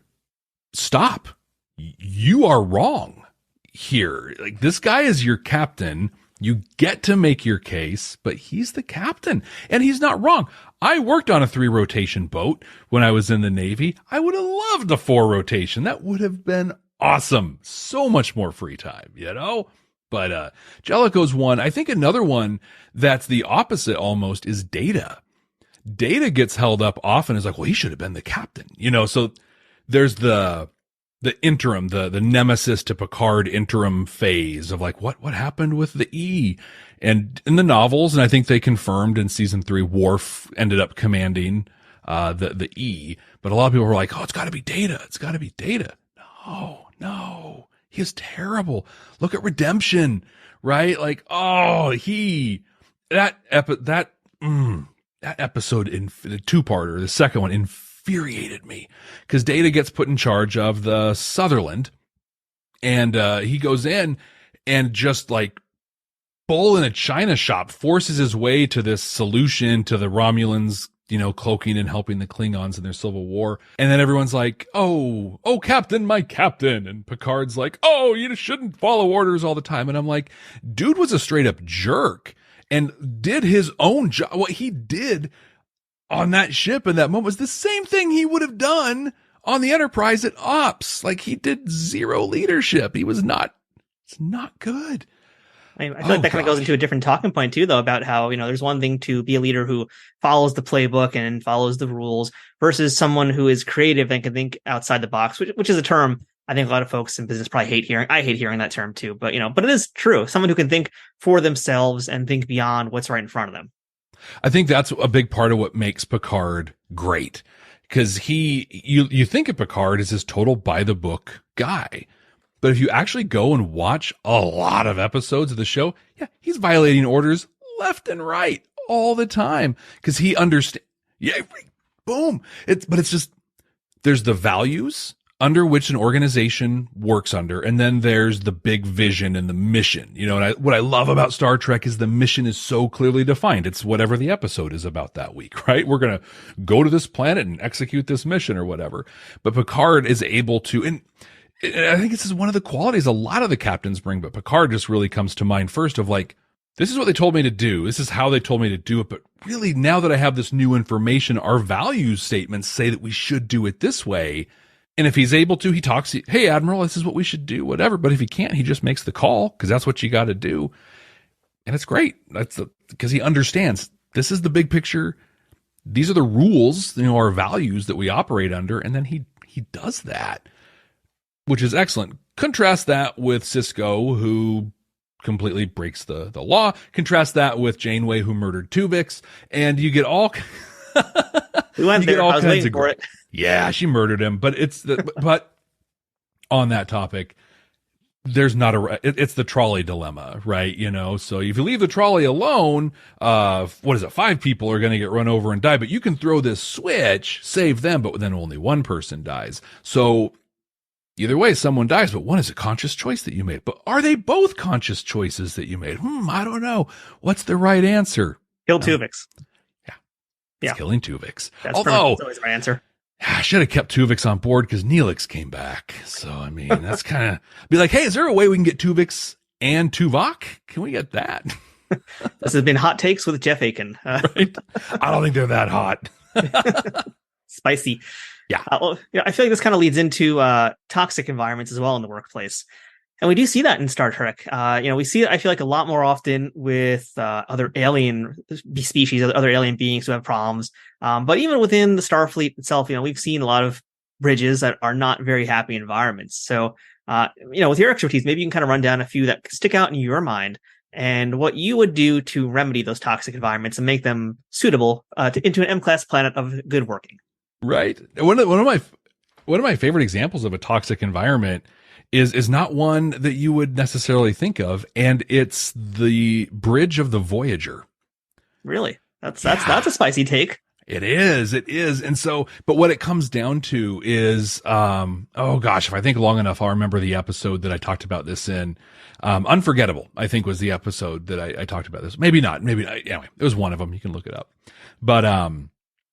stop. You are wrong here. This guy is your captain. You get to make your case, but he's the captain, and he's not wrong. I worked on a 3 rotation boat when I was in the Navy. I would have loved a 4 rotation. That would have been awesome. So much more free time, But Jellicoe's one. I think another one that's the opposite almost is Data. Data gets held up often as he should have been the captain, So there's the interim, the nemesis to Picard interim phase of what happened with the E? And in the novels, and I think they confirmed in season 3, Worf ended up commanding the E. But a lot of people were like, oh, it's got to be Data. It's got to be Data. No, he is terrible. Look at Redemption, right? That episode in the 2-parter, the second one, infuriated me because Data gets put in charge of the Sutherland, and he goes in and just bull in a china shop forces his way to this solution to the Romulans, cloaking and helping the Klingons in their civil war. And then everyone's like, oh, Captain, my captain. And Picard's like, oh, you shouldn't follow orders all the time. And I'm like, dude was a straight up jerk and did his own job. What he did on that ship in that moment was the same thing he would have done on the Enterprise at Ops. He did zero leadership. It's not good. I feel like that kind of goes into a different talking point too, though, about how, there's one thing to be a leader who follows the playbook and follows the rules versus someone who is creative and can think outside the box, which is a term I think a lot of folks in business probably hate hearing. I hate hearing that term too, but but it is true. Someone who can think for themselves and think beyond what's right in front of them. I think that's a big part of what makes Picard great, because you think of Picard as this total by the book guy. But if you actually go and watch a lot of episodes of the show, he's violating orders left and right all the time because he understands. Yeah, boom. It's just, there's the values under which an organization works under, and then there's the big vision and the mission. And what I love about Star Trek is the mission is so clearly defined. It's whatever the episode is about that week, right? We're going to go to this planet and execute this mission or whatever. But Picard is able to, and I think this is one of the qualities a lot of the captains bring, but Picard just really comes to mind first of this is what they told me to do. This is how they told me to do it. But really, now that I have this new information, our values statements say that we should do it this way. And if he's able to, he talks, hey, Admiral, this is what we should do, whatever. But if he can't, he just makes the call because that's what you got to do. And it's great. Because he understands this is the big picture. These are the rules, our values that we operate under. And then he does that, which is excellent. Contrast that with Sisko, who completely breaks the law. Contrast that with Janeway, who murdered Tuvix, and you get all We went there. I was waiting for it. Yeah, she murdered him. But but on that topic, there's not it's the trolley dilemma, right? You know, so if you leave the trolley alone, 5 people are going to get run over and die, but you can throw this switch, save them, but then only one person dies. So either way, someone dies, but one is a conscious choice that you made. But are they both conscious choices that you made? I don't know. What's the right answer? Kill Tuvix. It's killing Tuvix. That's always the right answer. I should have kept Tuvix on board because Neelix came back. So, I mean, that's kind of be like, hey, is there a way we can get Tuvix and Tuvok? Can we get that? This has been Hot Takes with Jeff Akin. Right? I don't think they're that hot. Spicy. Yeah. I feel like this kind of leads into toxic environments as well in the workplace. And we do see that in Star Trek. We see it, I feel like, a lot more often with other alien species, other alien beings who have problems. But even within the Starfleet itself, we've seen a lot of bridges that are not very happy environments. So, with your expertise, maybe you can kind of run down a few that stick out in your mind and what you would do to remedy those toxic environments and make them suitable into an M-class planet of good working. Right. One of my favorite examples of a toxic environment is not one that you would necessarily think of, and it's the bridge of the Voyager. Really? That's a spicy take. It is. And so, but what it comes down to is, if I think long enough, I'll remember the episode that I talked about this in. Unforgettable, I think, was the episode that I talked about this. Maybe not. Anyway, it was one of them. You can look it up. But,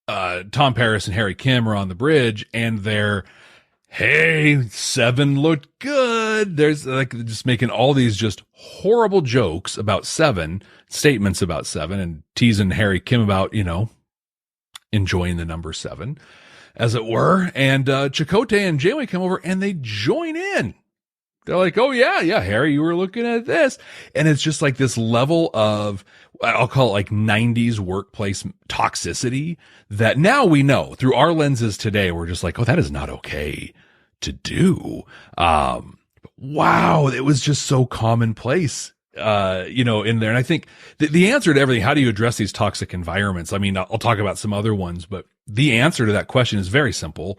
Tom Paris and Harry Kim are on the bridge, and they're, hey, 7 looked good. There's like just making all these just horrible jokes about 7, statements about 7, and teasing Harry Kim about, enjoying the number 7, as it were. And Chakotay and Janeway come over and they join in. They're like, oh yeah, Harry, you were looking at this. And it's just like this level of, I'll call it like 90s workplace toxicity that now we know through our lenses today. We're just like, oh, that is not okay to do. Wow. It was just so commonplace, in there. And I think the answer to everything, how do you address these toxic environments? I mean, I'll talk about some other ones, but the answer to that question is very simple.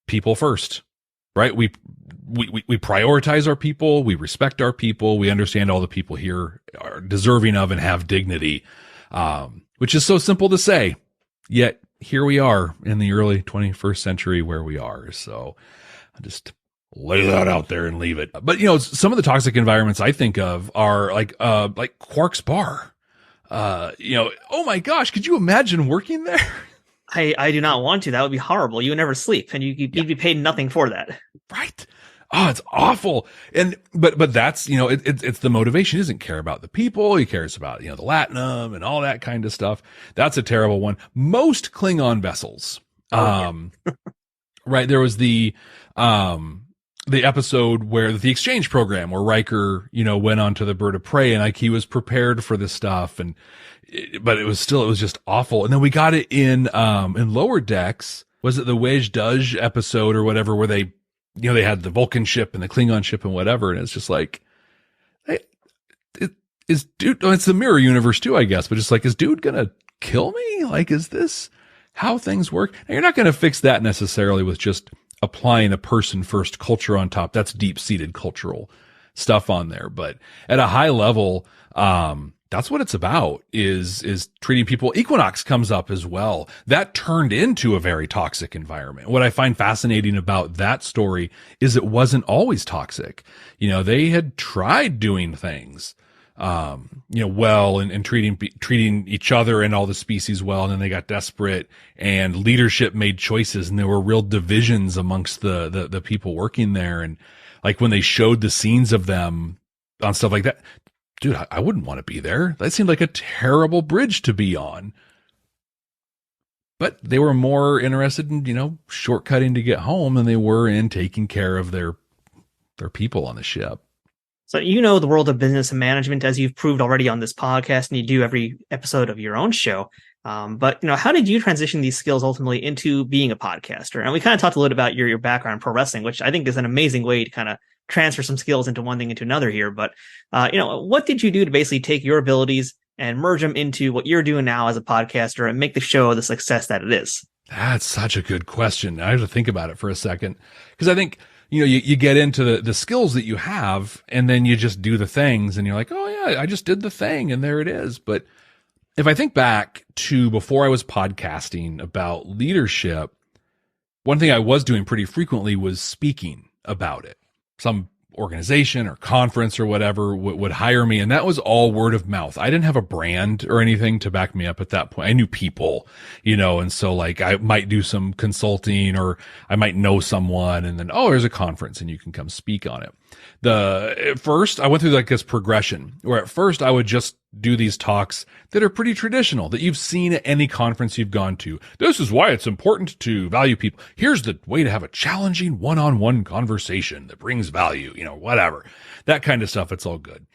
People first, right? We prioritize our people. We respect our people. We understand all the people here are deserving of and have dignity, which is so simple to say, yet here we are in the early 21st century where we are. So I just lay that out there and leave it. But, some of the toxic environments I think of are like Quark's Bar. Oh my gosh, could you imagine working there? I do not want to. That would be horrible. You would never sleep, and you'd be paid nothing for that. Right. Oh, it's awful. And, but that's, it's the motivation. He doesn't care about the people. He cares about, the Latinum and all that kind of stuff. That's a terrible one. Most Klingon vessels. Right. There was the episode where the exchange program where Riker, went onto the Bird of Prey and like he was prepared for this stuff. But it was just awful. And then we got it in Lower Decks. Was it the Wej Dej episode or whatever, where they, they had the Vulcan ship and the Klingon ship and whatever. And it's just like, it's the mirror universe too, I guess. But just like, is dude going to kill me? Like, is this how things work? Now, you're not going to fix that necessarily with just applying a person first culture on top. That's deep seated cultural stuff on there. But at a high level, that's what it's about is treating people. Equinox comes up as well. That turned into a very toxic environment. What I find fascinating about that story is it wasn't always toxic. They had tried doing things, well and treating each other and all the species well. And then they got desperate and leadership made choices and there were real divisions amongst the people working there. And like when they showed the scenes of them on stuff like that, dude, I wouldn't want to be there. That seemed like a terrible bridge to be on. But they were more interested in, shortcutting to get home than they were in taking care of their people on the ship. So the world of business and management, as you've proved already on this podcast, and you do every episode of your own show. But how did you transition these skills ultimately into being a podcaster? And we kind of talked a little about your background in pro wrestling, which I think is an amazing way to kind of transfer some skills into one thing into another here. But, what did you do to basically take your abilities and merge them into what you're doing now as a podcaster and make the show the success that it is? That's such a good question. I have to think about it for a second, because I think, you get into the skills that you have, and then you just do the things, and you're like, oh yeah, I just did the thing, and there it is. But if I think back to before I was podcasting about leadership, one thing I was doing pretty frequently was speaking about it. Some organization or conference or whatever would hire me, and that was all word of mouth. I didn't have a brand or anything to back me up at that point. I knew people, and so like I might do some consulting, or I might know someone, and then, oh, there's a conference and you can come speak on it. At first I went through like this progression where at first I would just do these talks that are pretty traditional, that you've seen at any conference you've gone to. This is why it's important to value people. Here's the way to have a challenging one-on-one conversation that brings value, whatever. That kind of stuff. It's all good.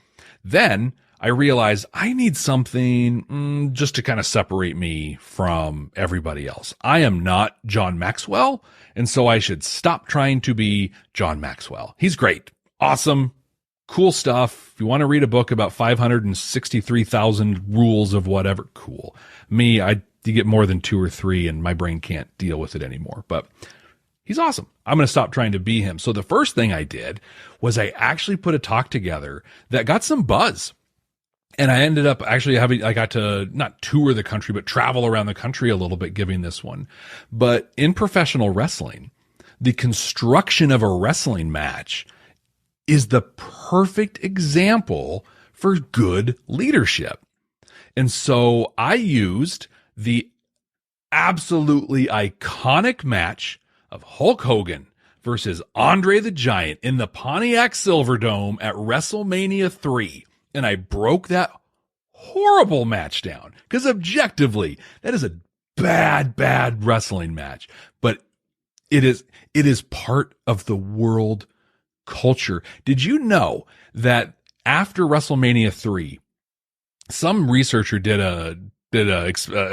Then I realized I need something just to kind of separate me from everybody else. I am not John Maxwell, and so I should stop trying to be John Maxwell. He's great. Awesome. Cool stuff. If you want to read a book about 563,000 rules of whatever, cool. Me, you get more than 2 or 3 and my brain can't deal with it anymore, but he's awesome. I'm going to stop trying to be him. So the first thing I did was I actually put a talk together that got some buzz. And I ended up actually I got to not tour the country, but travel around the country a little bit giving this one. But in professional wrestling, the construction of a wrestling match is the perfect example for good leadership. And so I used the absolutely iconic match of Hulk Hogan versus Andre the Giant in the Pontiac Silverdome at WrestleMania 3. And I broke that horrible match down, because objectively, that is a bad wrestling match. But it is part of the world culture. Did you know that after WrestleMania 3, some researcher did a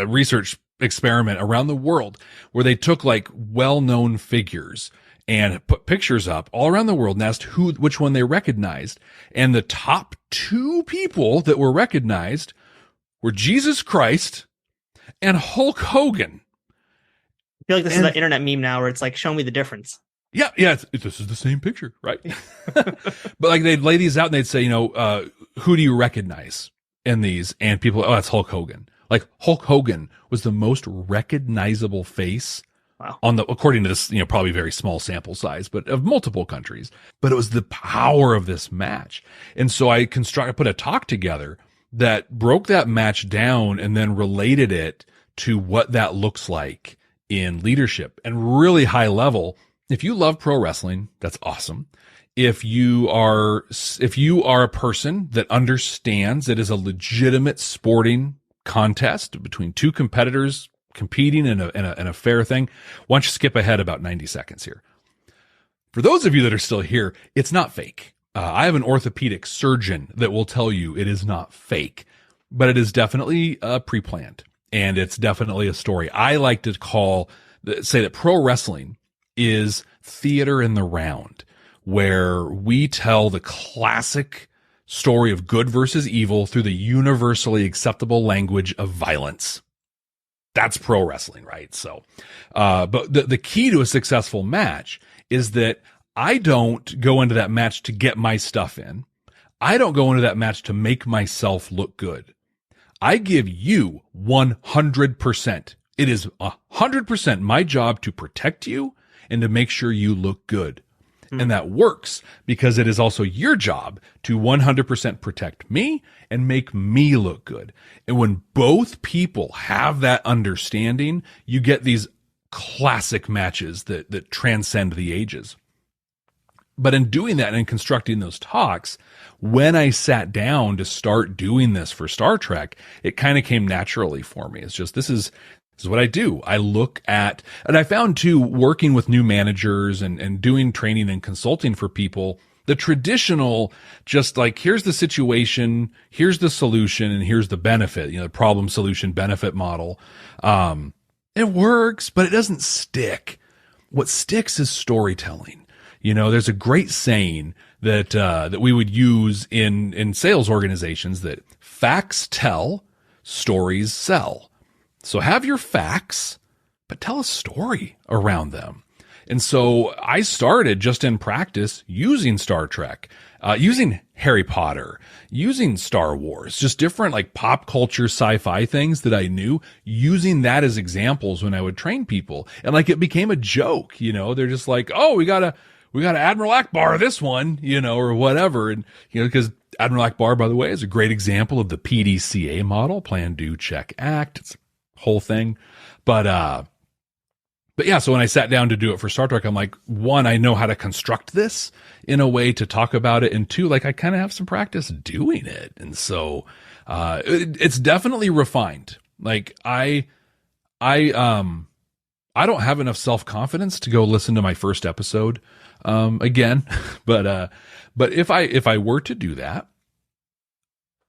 research experiment around the world where they took like well-known figures and put pictures up all around the world and asked which one they recognized. And the top 2 people that were recognized were Jesus Christ and Hulk Hogan. I feel like this is an internet meme now where it's like, show me the difference. Yeah. This is the same picture, right? But like they'd lay these out and they'd say, who do you recognize in these? And people, oh, that's Hulk Hogan. Like Hulk Hogan was the most recognizable face. Wow. According to this, probably very small sample size, but of multiple countries. But it was the power of this match. And so I put a talk together that broke that match down and then related it to what that looks like in leadership, and really high level. If you love pro wrestling, that's awesome. If you are a person that understands it is a legitimate sporting contest between 2 competitors competing in a fair thing, why don't you skip ahead about 90 seconds here? For those of you that are still here, it's not fake. I have an orthopedic surgeon that will tell you it is not fake, but it is definitely pre-planned, and it's definitely a story. I like to say that pro wrestling is theater in the round, where we tell the classic story of good versus evil through the universally acceptable language of violence. That's pro wrestling, right? So, but the key to a successful match is that I don't go into that match to get my stuff in. I don't go into that match to make myself look good. I give you 100%. It is 100% my job to protect you and to make sure you look good. And that works because it is also your job to 100% protect me and make me look good. And when both people have that understanding, you get these classic matches that transcend the ages. But in doing that and in constructing those talks, when I sat down to start doing this for Star Trek, it kind of came naturally for me. It's just, this is what I do. I look at, and I found too, working with new managers and doing training and consulting for people, the traditional, just like, here's the situation, here's the solution, and here's the benefit, the problem, solution, benefit model. It works, but it doesn't stick. What sticks is storytelling. There's a great saying that we would use in sales organizations, that facts tell, stories sell. So have your facts, but tell a story around them. And so I started just in practice using Star Trek, using Harry Potter, using Star Wars, just different like pop culture sci-fi things that I knew, using that as examples when I would train people. And like it became a joke, they're just like, oh, we got Admiral Akbar this one, or whatever. And, because Admiral Akbar, by the way, is a great example of the PDCA model, plan, do, check, act. It's a whole thing. But yeah, so when I sat down to do it for Star Trek, I'm like, one, I know how to construct this in a way to talk about it. And two, like I kind of have some practice doing it. And so, it's definitely refined. Like I don't have enough self-confidence to go listen to my first episode, again. But if I were to do that,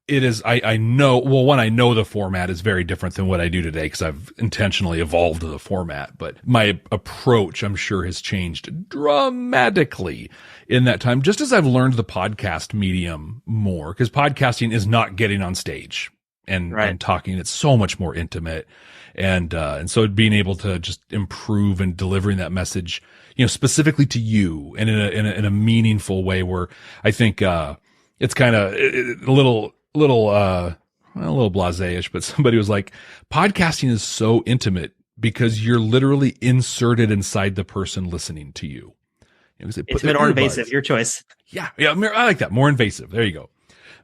it is, I know, well, one, I know the format is very different than what I do today because I've intentionally evolved the format, but my approach, I'm sure, has changed dramatically in that time, just as I've learned the podcast medium more, because podcasting is not getting on stage and talking. It's so much more intimate. And so being able to just improve and delivering that message, specifically to you and in a meaningful way where I think, it's kind of a little blasé-ish, but somebody was like, podcasting is so intimate because you're literally inserted inside the person listening to you. Intimate or invasive, your choice. Yeah. I like that. More invasive. There you go.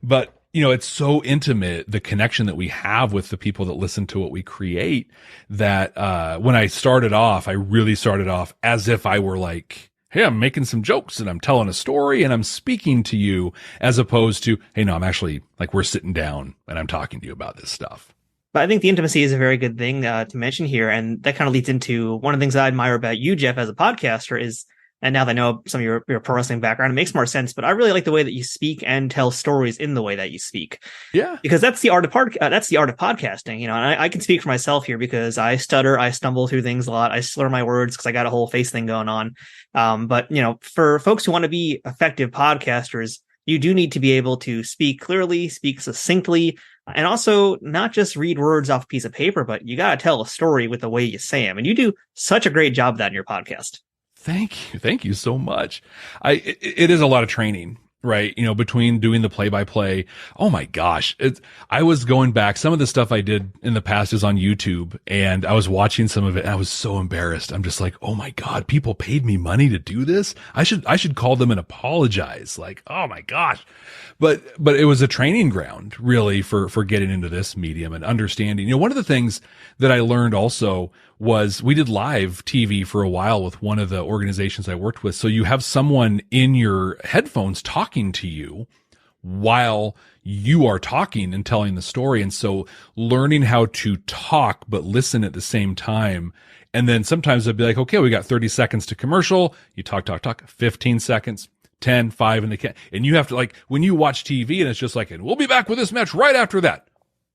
But, it's so intimate, the connection that we have with the people that listen to what we create, that when I started off, I really started off as if I were like, hey, I'm making some jokes and I'm telling a story and I'm speaking to you, as opposed to, hey, no, I'm actually like, we're sitting down and I'm talking to you about this stuff. But I think the intimacy is a very good thing to mention here. And that kind of leads into one of the things I admire about you, Jeff, as a podcaster is, and now that I know some of your pro wrestling background, it makes more sense, but I really like the way that you speak and tell stories in the way that you speak. Yeah. Because that's the art of podcasting, and I can speak for myself here because I stutter, I stumble through things a lot. I slur my words because I got a whole face thing going on. But for folks who want to be effective podcasters, you do need to be able to speak clearly, speak succinctly, and also not just read words off a piece of paper, but you got to tell a story with the way you say them. And you do such a great job of that in your podcast. Thank you. Thank you so much. It is a lot of training, right? Between doing the play-by-play. Oh my gosh. I was going back. Some of the stuff I did in the past is on YouTube, and I was watching some of it and I was so embarrassed. I'm just like, oh my God, people paid me money to do this. I should call them and apologize. Like, oh my gosh. But it was a training ground really for getting into this medium and understanding. One of the things that I learned also was we did live TV for a while with one of the organizations I worked with. So you have someone in your headphones talking to you while you are talking and telling the story. And so learning how to talk, but listen at the same time. And then sometimes I'd be like, okay, we got 30 seconds to commercial. You talk, 15 seconds, 10, 5, and you have to, like, when you watch TV and it's just like, and we'll be back with this match right after that.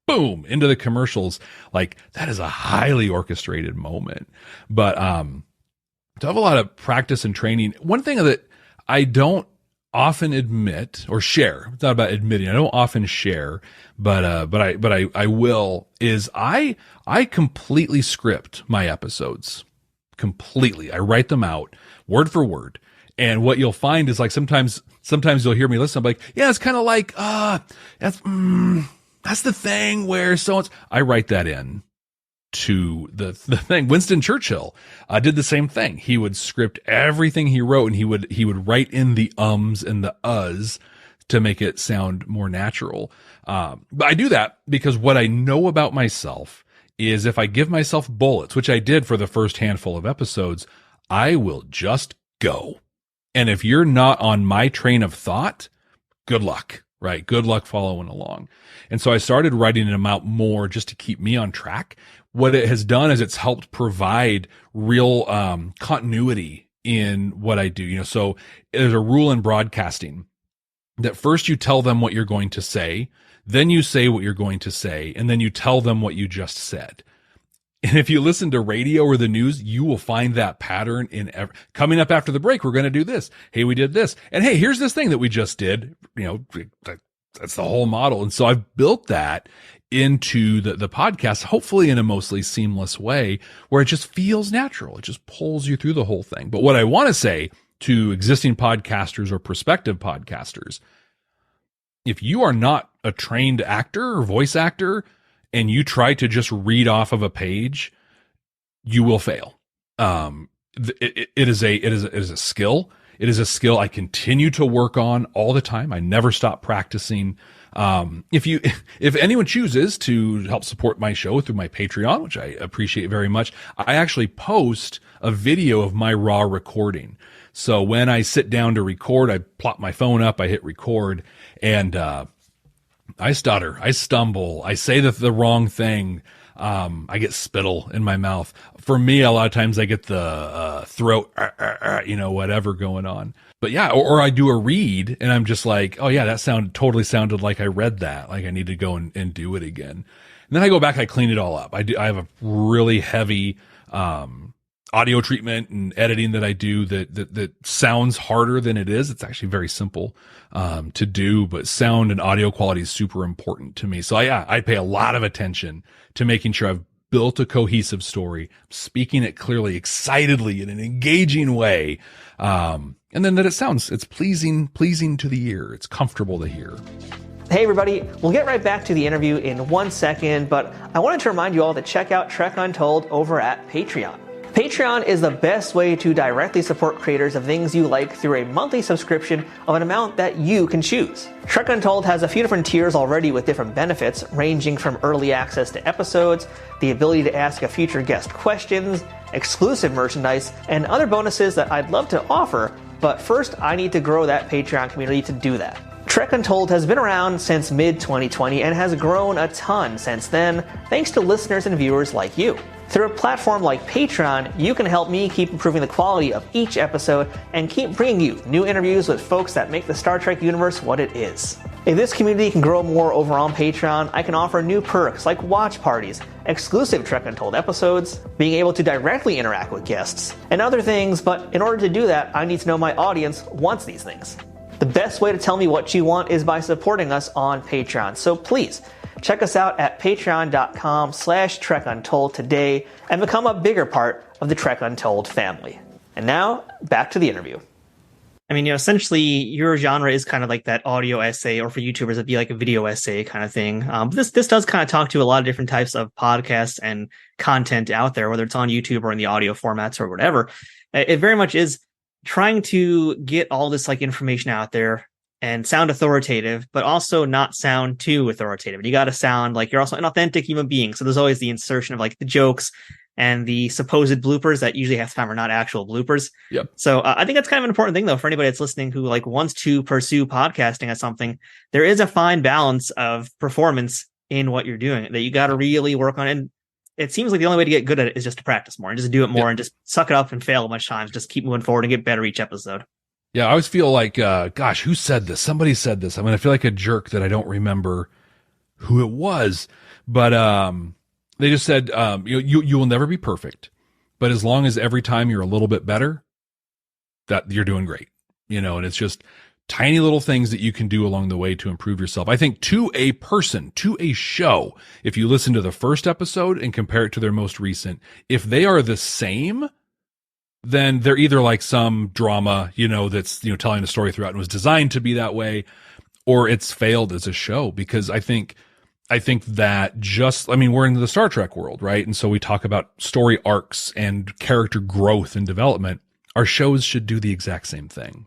Boom, into the commercials. Like, that is a highly orchestrated moment. But to have a lot of practice and training, one thing that I don't often admit or share, it's not about admitting, I don't often share, but I will, is I completely script my episodes. Completely. I write them out word for word. And what you'll find is, like, sometimes you'll hear me listen. I'm like, yeah, it's kind of like, that's the thing where I write that in to the thing. Winston Churchill did the same thing. He would script everything he wrote, and he would write in the ums and the uhs to make it sound more natural. But I do that because what I know about myself is if I give myself bullets, which I did for the first handful of episodes, I will just go. And if you're not on my train of thought, good luck, right? Good luck following along. And so I started writing them out more just to keep me on track. What it has done is it's helped provide real continuity in what I do. So there's a rule in broadcasting that first you tell them what you're going to say, then you say what you're going to say, and then you tell them what you just said. And if you listen to radio or the news, you will find that pattern in coming up after the break. We're going to do this. Hey, we did this. And hey, here's this thing that we just did. That's the whole model. And so I've built that into the podcast, hopefully in a mostly seamless way where it just feels natural. It just pulls you through the whole thing. But what I want to say to existing podcasters or prospective podcasters, if you are not a trained actor or voice actor and you try to just read off of a page, you will fail. It is a skill. It is a skill I continue to work on all the time. I never stop practicing. If anyone chooses to help support my show through my Patreon, which I appreciate very much, I actually post a video of my raw recording. So when I sit down to record, I plop my phone up, I hit record, and I stutter, I stumble, I say the wrong thing. I get spittle in my mouth. For me, a lot of times I get the throat, whatever going on. But yeah, or I do a read and I'm just like, oh yeah, that totally sounded like I read that. Like I need to go and do it again. And then I go back, I clean it all up. I have a really heavy audio treatment and editing that I do that sounds harder than it is. It's actually very simple to do, but sound and audio quality is super important to me. So I pay a lot of attention to making sure I've built a cohesive story, speaking it clearly, excitedly in an engaging way. And then that it's pleasing to the ear. It's comfortable to hear. Hey everybody, we'll get right back to the interview in 1 second, but I wanted to remind you all to check out Trek Untold over at Patreon. Patreon is the best way to directly support creators of things you like through a monthly subscription of an amount that you can choose. Trek Untold has a few different tiers already with different benefits, ranging from early access to episodes, the ability to ask a future guest questions, exclusive merchandise, and other bonuses that I'd love to offer, but first I need to grow that Patreon community to do that. Trek Untold has been around since mid-2020 and has grown a ton since then, thanks to listeners and viewers like you. Through a platform like Patreon, you can help me keep improving the quality of each episode and keep bringing you new interviews with folks that make the Star Trek universe what it is. If this community can grow more over on Patreon, I can offer new perks like watch parties, exclusive Trek Untold episodes, being able to directly interact with guests, and other things, but in order to do that, I need to know my audience wants these things. The best way to tell me what you want is by supporting us on Patreon, so please, check us out at patreon.com/TrekUntold today and become a bigger part of the Trek Untold family. And now, back to the interview. I mean, essentially, your genre is kind of like that audio essay, or for YouTubers, it'd be like a video essay kind of thing. But this does kind of talk to a lot of different types of podcasts and content out there, whether it's on YouTube or in the audio formats or whatever. It very much is trying to get all this like information out there and sound authoritative, but also not sound too authoritative. You got to sound like you're also an authentic human being. So there's always the insertion of like the jokes and the supposed bloopers that usually half the time are not actual bloopers. Yep. So I think that's kind of an important thing though, for anybody that's listening who like wants to pursue podcasting as something. There is a fine balance of performance in what you're doing that you got to really work on. And it seems like the only way to get good at it is just to practice more and just do it more and just suck it up and fail a bunch of times. Just keep moving forward and get better each episode. Yeah, I always feel like, gosh, who said this? Somebody said this. I mean, I feel like a jerk that I don't remember who it was, but they just said, you will never be perfect, but as long as every time you're a little bit better, that you're doing great, and it's just tiny little things that you can do along the way to improve yourself. I think to a person, to a show, if you listen to the first episode and compare it to their most recent, if they are the same, then they're either like some drama, that's, telling a story throughout and was designed to be that way, or it's failed as a show. Because I think that we're in the Star Trek world, right? And so we talk about story arcs and character growth and development. Our shows should do the exact same thing.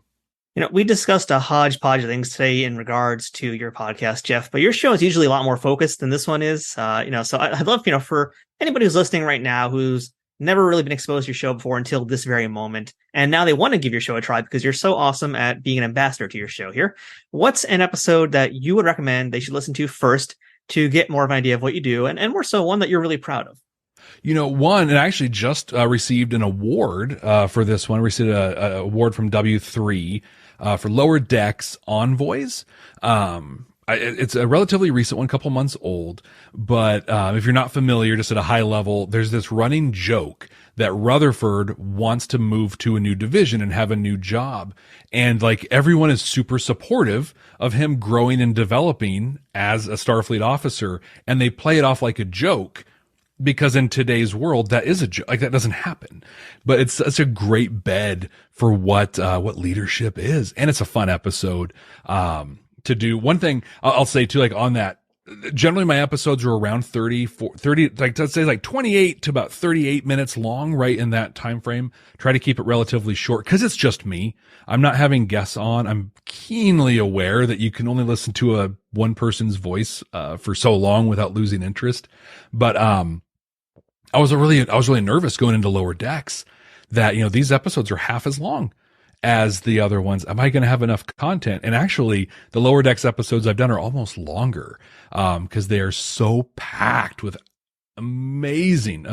We discussed a hodgepodge of things today in regards to your podcast, Jeff, but your show is usually a lot more focused than this one is. So I'd love, for anybody who's listening right now, who's never really been exposed to your show before until this very moment, and now they want to give your show a try because you're so awesome at being an ambassador to your show here. What's an episode that you would recommend they should listen to first to get more of an idea of what you do, and more so one that you're really proud of? One, and I actually just received an award for this one. I received an award from W3 for Lower Decks Envoys. I it's a relatively recent one, couple months old, but if you're not familiar, just at a high level, there's this running joke that Rutherford wants to move to a new division and have a new job. And like everyone is super supportive of him growing and developing as a Starfleet officer. And they play it off like a joke because in today's world, that is a joke. Like that doesn't happen, but it's such a great bed for what leadership is. And it's a fun episode, to do. One thing I'll say too, like on that, generally my episodes are around 30, like let's say like 28 to about 38 minutes long, right in that time frame. Try to keep it relatively short because it's just me. I'm not having guests on. I'm keenly aware that you can only listen to one person's voice for so long without losing interest. But I was really nervous going into Lower Decks that, you know, these episodes are half as long as the other ones. Am I going to have enough content? And actually the Lower Decks episodes I've done are almost longer, because they are so packed with amazing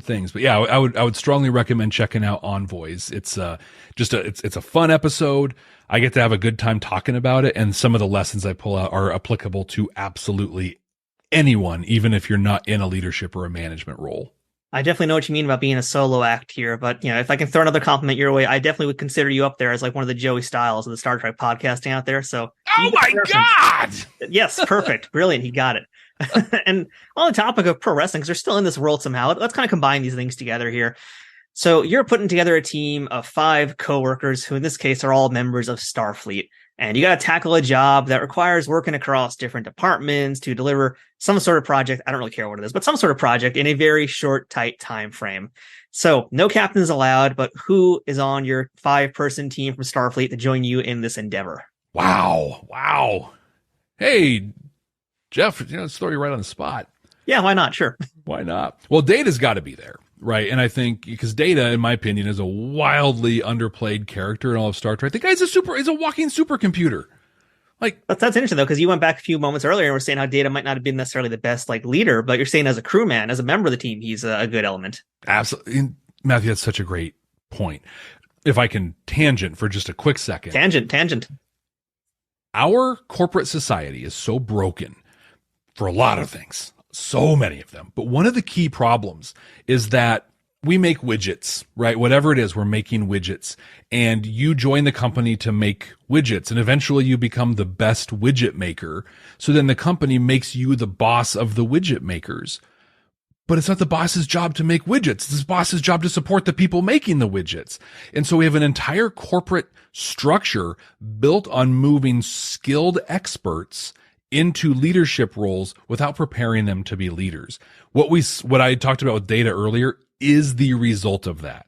things. But yeah, I would strongly recommend checking out Envoys. It's it's a fun episode. I get to have a good time talking about it. And some of the lessons I pull out are applicable to absolutely anyone, even if you're not in a leadership or a management role. I definitely know what you mean about being a solo act here, but you know, if I can throw another compliment your way, I definitely would consider you up there as like one of the Joey Styles of the Star Trek podcasting out there. So, oh my God! Yes, perfect, brilliant, he got it. And on the topic of pro wrestling, because they're still in this world somehow, let's kind of combine these things together here. So you're putting together a team of 5 coworkers who, in this case, are all members of Starfleet. And you got to tackle a job that requires working across different departments to deliver some sort of project. I don't really care what it is, but some sort of project in a very short, tight time frame. So no captains allowed, but who is on your 5-person team from Starfleet to join you in this endeavor? Wow. Hey, Jeff, let's throw you right on the spot. Yeah, why not? Sure. Why not? Well, Data's got to be there. Right. And I think because Data, in my opinion, is a wildly underplayed character in all of Star Trek. The guy's he's a walking supercomputer. Like, that's interesting though, because you went back a few moments earlier and were saying how Data might not have been necessarily the best like leader, but you're saying as a crewman, as a member of the team, he's a good element. Absolutely. Matthew, that's such a great point. If I can tangent for just a quick second. Tangent. Our corporate society is so broken for a lot of things. So many of them. But one of the key problems is that we make widgets, right? Whatever it is, we're making widgets, and you join the company to make widgets, and eventually you become the best widget maker. So then the company makes you the boss of the widget makers. But it's not the boss's job to make widgets. It's the boss's job to support the people making the widgets. And so we have an entire corporate structure built on moving skilled experts into leadership roles without preparing them to be leaders. What I talked about with Data earlier is the result of that.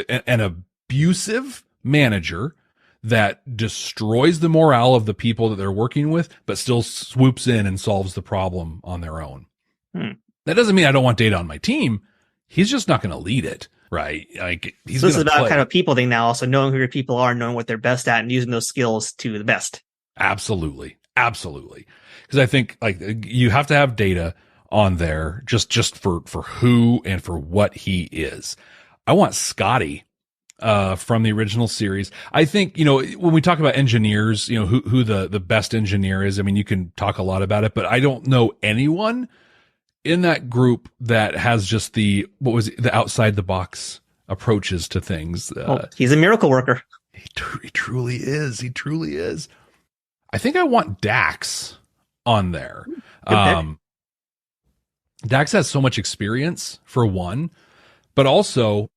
An abusive manager that destroys the morale of the people that they're working with, but still swoops in and solves the problem on their own. That doesn't mean I don't want Data on my team. He's just not going to lead it. Right. Like so this is about kind of a people thing now, also knowing who your people are, knowing what they're best at and using those skills to the best. Absolutely. Because I think like you have to have Data on there just for who and for what he is. I want Scotty from the original series. I think, when we talk about engineers, who the best engineer is, I mean, you can talk a lot about it, but I don't know anyone in that group that has just the outside the box approaches to things. He's a miracle worker. He truly is. I think I want Dax on there. Dax has so much experience for one, but also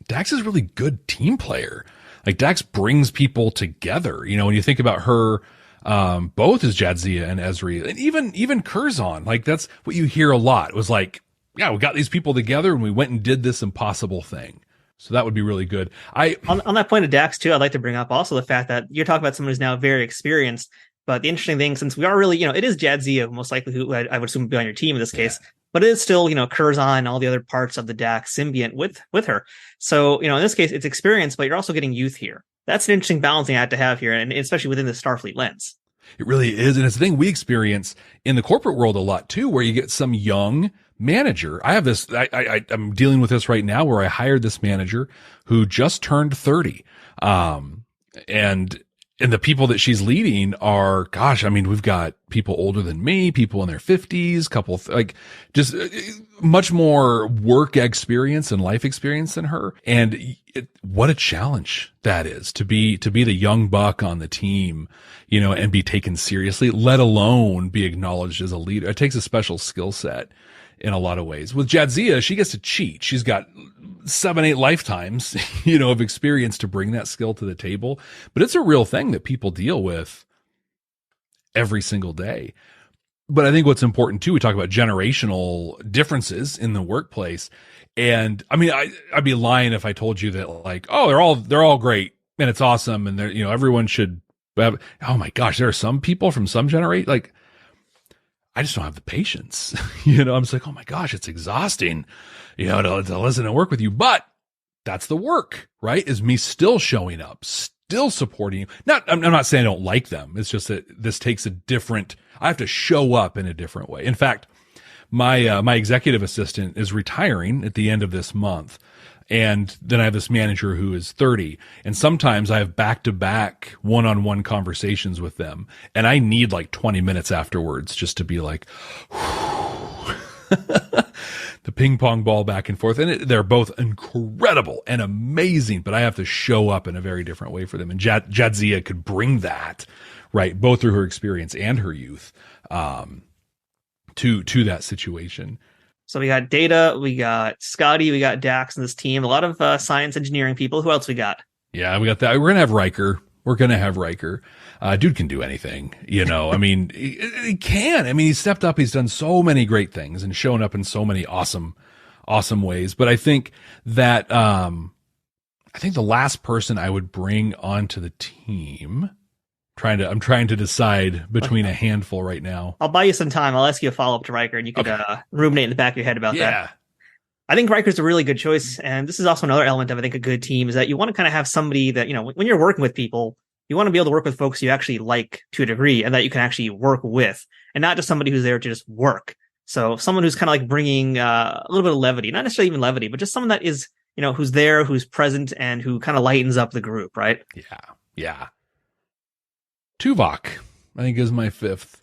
Dax is a really good team player. Like Dax brings people together. When you think about her, both as Jadzia and Ezri, and even Curzon, like that's what you hear a lot. It was like, yeah, we got these people together and we went and did this impossible thing. So that would be really good. On that point of Dax too, I'd like to bring up also the fact that you're talking about someone who's now very experienced. But the interesting thing, since we are really, it is Jadzia most likely who I would assume would be on your team in this case, but it is still, Curzon and all the other parts of the Dax symbiont with her. So, in this case, it's experience, but you're also getting youth here. That's an interesting balancing act to have here, and especially within the Starfleet lens. It really is. And it's a thing we experience in the corporate world a lot too, where you get some young manager. I have this, I'm dealing with this right now where I hired this manager who just turned 30. And and the people that she's leading are, gosh, I mean, we've got people older than me, people in their 50s, just much more work experience and life experience than her. And what a challenge that is to be the young buck on the team, and be taken seriously, let alone be acknowledged as a leader. It takes a special skill set in a lot of ways. With Jadzia, she gets to cheat. She's got 7-8 lifetimes, of experience to bring that skill to the table. But it's a real thing that people deal with every single day. But I think what's important too, we talk about generational differences in the workplace. And I mean, I'd be lying if I told you that they're all great and it's awesome. And they're, everyone should have, oh my gosh, there are some people from some generation, I just don't have the patience. I'm just like, oh my gosh, it's exhausting, to listen and work with you. But that's the work, right? Is me still showing up, still supporting you. I'm not saying I don't like them. It's just that this takes I have to show up in a different way. In fact, my executive assistant is retiring at the end of this month. And then I have this manager who is 30. And sometimes I have back-to-back one-on-one conversations with them. And I need 20 minutes afterwards just to be like, the ping pong ball back and forth. And they're both incredible and amazing, but I have to show up in a very different way for them. And Jadzia could bring that, right, both through her experience and her youth, to that situation. So we got Data, we got Scotty, we got Dax in this team. A lot of science engineering people. Who else we got? Yeah, we got that. We're going to have Riker. Dude can do anything, I mean, he can. I mean, he's stepped up. He's done so many great things and shown up in so many awesome ways. But I think that, the last person I would bring onto the team, I'm trying to decide between a handful right now. I'll buy you some time. I'll ask you a follow-up to Riker, and you could ruminate in the back of your head about that. I think Riker's a really good choice, and this is also another element of, I think, a good team, is that you want to kind of have somebody that, when you're working with people, you want to be able to work with folks you actually like to a degree, and that you can actually work with, and not just somebody who's there to just work. So someone who's kind of bringing a little bit of levity, not necessarily even levity, but just someone that is, who's there, who's present, and who kind of lightens up the group, right? Yeah. Tuvok, I think, is my fifth.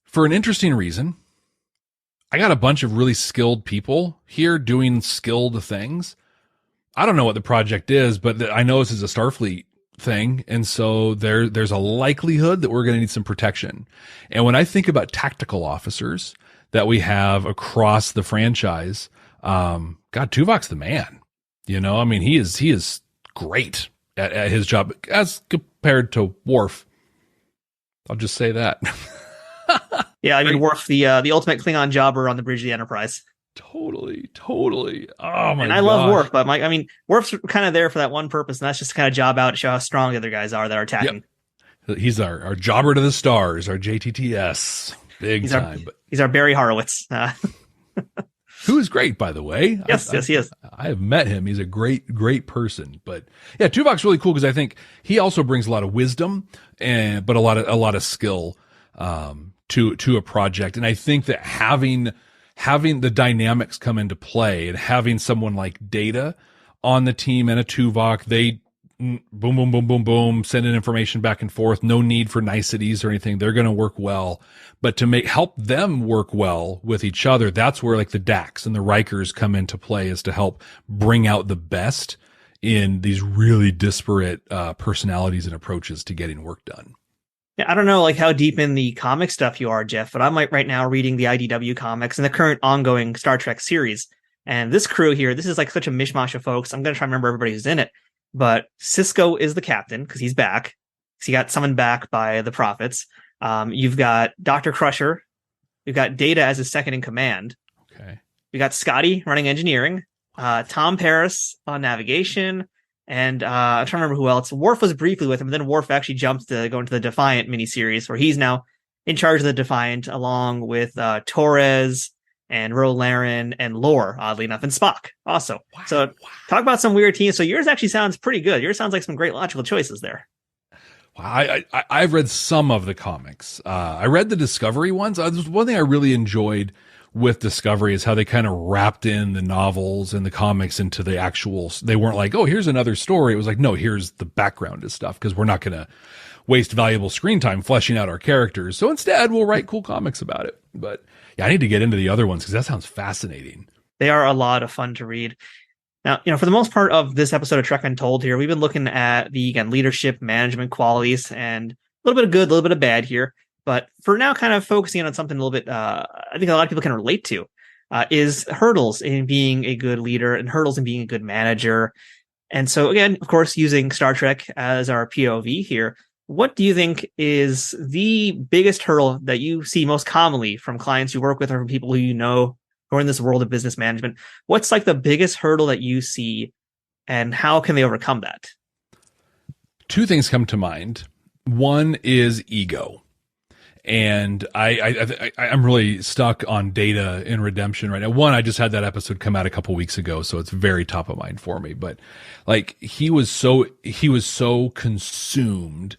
For an interesting reason. I got a bunch of really skilled people here doing skilled things. I don't know what the project is, but I know this is a Starfleet thing. And so there's a likelihood that we're going to need some protection. And when I think about tactical officers that we have across the franchise, God, Tuvok's the man. I mean, he is great at his job as compared to Worf. I'll just say that. Yeah, I mean, Worf, the ultimate Klingon jobber on the bridge of the Enterprise. Totally. Oh my! And I love Worf, but Worf's kind of there for that one purpose, and that's just to kind of job out to show how strong the other guys are that are attacking. Yep. He's our jobber to the stars, our JTTS, big time. He's our Barry Horowitz, who is great, by the way. Yes, he is. I have met him. He's a great person. But yeah, Tuvok's really cool because I think he also brings a lot of wisdom but a lot of skill to a project. And I think that having the dynamics come into play and having someone like Data on the team and a Tuvok, they boom, sending information back and forth. No need for niceties or anything. They're going to work well, but to help them work well with each other, that's where the Dax and the Rikers come into play, is to help bring out the best in these really disparate personalities and approaches to getting work done. Yeah, I don't know how deep in the comic stuff you are, Jeff, but I'm right now reading the IDW comics and the current ongoing Star Trek series. And this crew here, this is such a mishmash of folks. I'm going to try to remember everybody who's in it. But Cisco is the captain because he's back. He got summoned back by the Prophets. You've got Dr. Crusher. You've got Data as his second in command. Okay. We got Scotty running engineering. Tom Paris on navigation. And I'm trying to remember who else. Worf was briefly with him, but then Worf actually jumped to go into the Defiant miniseries, where he's now in charge of the Defiant, along with Torres and Ro Laren and Lore, oddly enough, and Spock also. Wow, so talk about some weird teams. So yours actually sounds pretty good. Yours sounds like some great logical choices there. Wow, I've read some of the comics. I read the Discovery ones. There's one thing I really enjoyed with Discovery is how they kind of wrapped in the novels and the comics into the actual, they weren't like, oh, here's another story. It was like, no, here's the background to stuff, because we're not going to waste valuable screen time fleshing out our characters. So instead, we'll write cool comics about it. But yeah, I need to get into the other ones because that sounds fascinating. They are a lot of fun to read. Now, for the most part of this episode of Trek Untold here, we've been looking at the, again, leadership management qualities and a little bit of good, a little bit of bad here. But for now, kind of focusing on something a little bit, I think a lot of people can relate to, is hurdles in being a good leader and hurdles in being a good manager. And so, again, of course, using Star Trek as our POV here, what do you think is the biggest hurdle that you see most commonly from clients you work with or from people who you know who are in this world of business management? What's like the biggest hurdle that you see, and how can they overcome that? Two things come to mind. One is ego. And I'm really stuck on Data in Redemption right now. One, I just had that episode come out a couple weeks ago, so it's very top of mind for me. But like, he was so consumed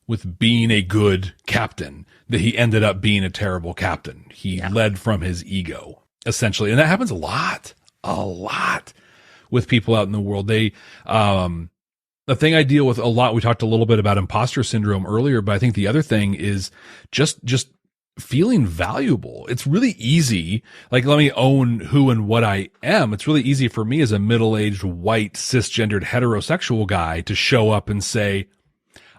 with being a good captain that he ended up being a terrible captain. He led from his ego, essentially. And that happens a lot with people out in the world. The thing I deal with a lot, we talked a little bit about imposter syndrome earlier, but I think the other thing is just feeling valuable. It's really easy. Like, let me own who and what I am. It's really easy for me as a middle-aged, white, cisgendered, heterosexual guy to show up and say,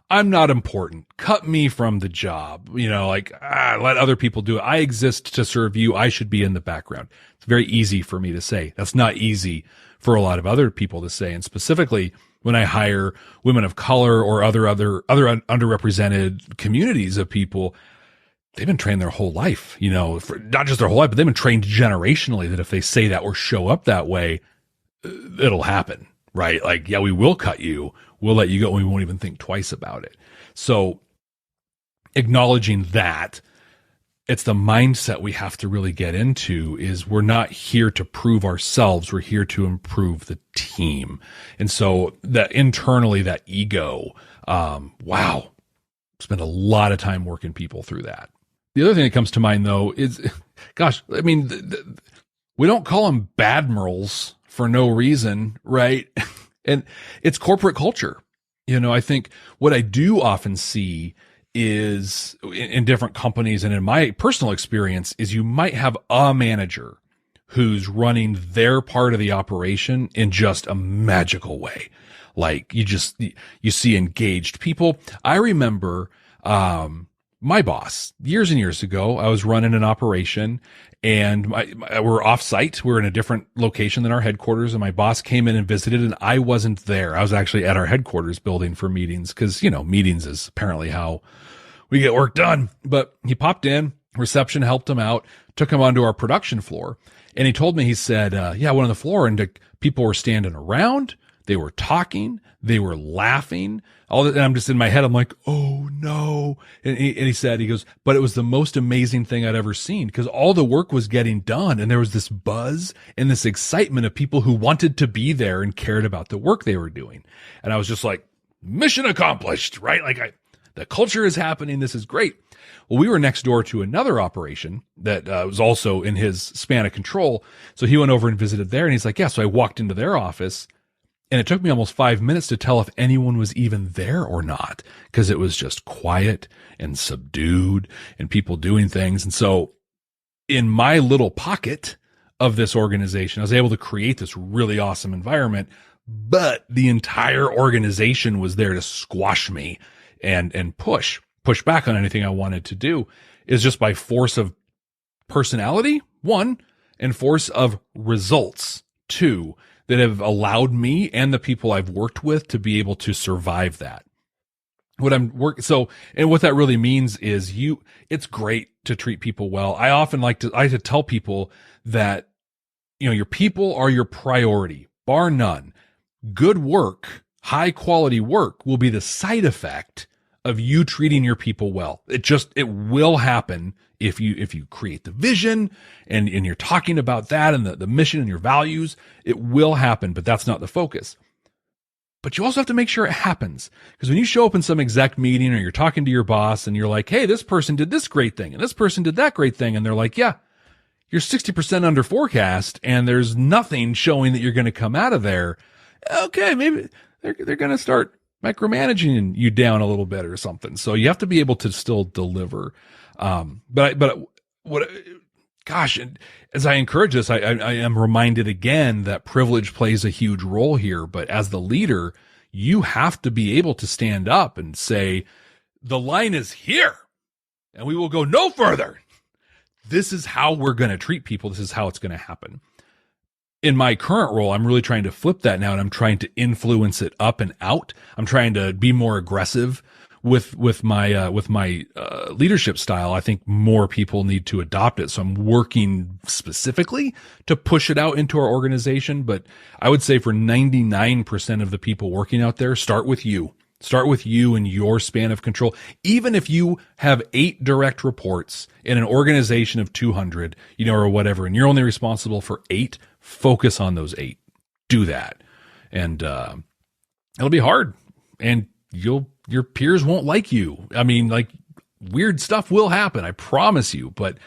I'm not important. Cut me from the job. Let other people do it. I exist to serve you. I should be in the background. It's very easy for me to say. That's not easy for a lot of other people to say. And specifically, when I hire women of color or other underrepresented communities of people, they've been trained their whole life, for not just their whole life, but they've been trained generationally that if they say that or show up that way, it'll happen, right? Like, yeah, we will cut you. We'll let you go. And we won't even think twice about it. So acknowledging that, it's the mindset we have to really get into is we're not here to prove ourselves. We're here to improve the team. And so that internally, that ego, spend a lot of time working people through that. The other thing that comes to mind though is, we don't call them badmirals for no reason, right? And it's corporate culture. I think what I do often see is in different companies and in my personal experience is you might have a manager who's running their part of the operation in just a magical way. Like you see engaged people. I remember, my boss years and years ago, I was running an operation and we're off site. We're in a different location than our headquarters. And my boss came in and visited and I wasn't there. I was actually at our headquarters building for meetings because, meetings is apparently how we get work done. But he popped in, reception helped him out, took him onto our production floor. And he told me, he said, I went on the floor and people were standing around. They were talking. They were laughing. And I'm just in my head. I'm like, oh no. And he goes, but it was the most amazing thing I'd ever seen because all the work was getting done. And there was this buzz and this excitement of people who wanted to be there and cared about the work they were doing. And I was just like, mission accomplished, right? Like the culture is happening. This is great. Well, we were next door to another operation that was also in his span of control. So he went over and visited there and he's like, yeah. So I walked into their office and it took me almost 5 minutes to tell if anyone was even there or not, because it was just quiet and subdued and people doing things. And so in my little pocket of this organization, I was able to create this really awesome environment, but the entire organization was there to squash me and push back on anything I wanted to do, is just by force of personality, one, and force of results, two, that have allowed me and the people I've worked with to be able to survive that. And what that really means is it's great to treat people well. I often like to tell people that, your people are your priority, bar none. Good work, high quality work will be the side effect of you treating your people well. It will happen if you create the vision and you're talking about that and the mission and your values. It will happen, but that's not the focus. But you also have to make sure it happens. Because when you show up in some exec meeting or you're talking to your boss and you're like, hey, this person did this great thing and this person did that great thing. And they're like, yeah, you're 60% under forecast and there's nothing showing that you're going to come out of there. Okay, maybe they're going to start micromanaging you down a little bit or something. So you have to be able to still deliver. Gosh, as I encourage this, I am reminded again that privilege plays a huge role here. But as the leader, you have to be able to stand up and say, the line is here and we will go no further. This is how we're going to treat people. This is how it's going to happen. In my current role, I'm really trying to flip that now, and I'm trying to influence it up and out. I'm trying to be more aggressive with my leadership style. I think more people need to adopt it. So I'm working specifically to push it out into our organization. But I would say for 99% of the people working out there, start with you. Start with you and your span of control. Even if you have 8 direct reports in an organization of 200, or whatever, and you're only responsible for 8, focus on those 8. Do that. And it'll be hard. And your peers won't like you. I mean, like, weird stuff will happen, I promise you. But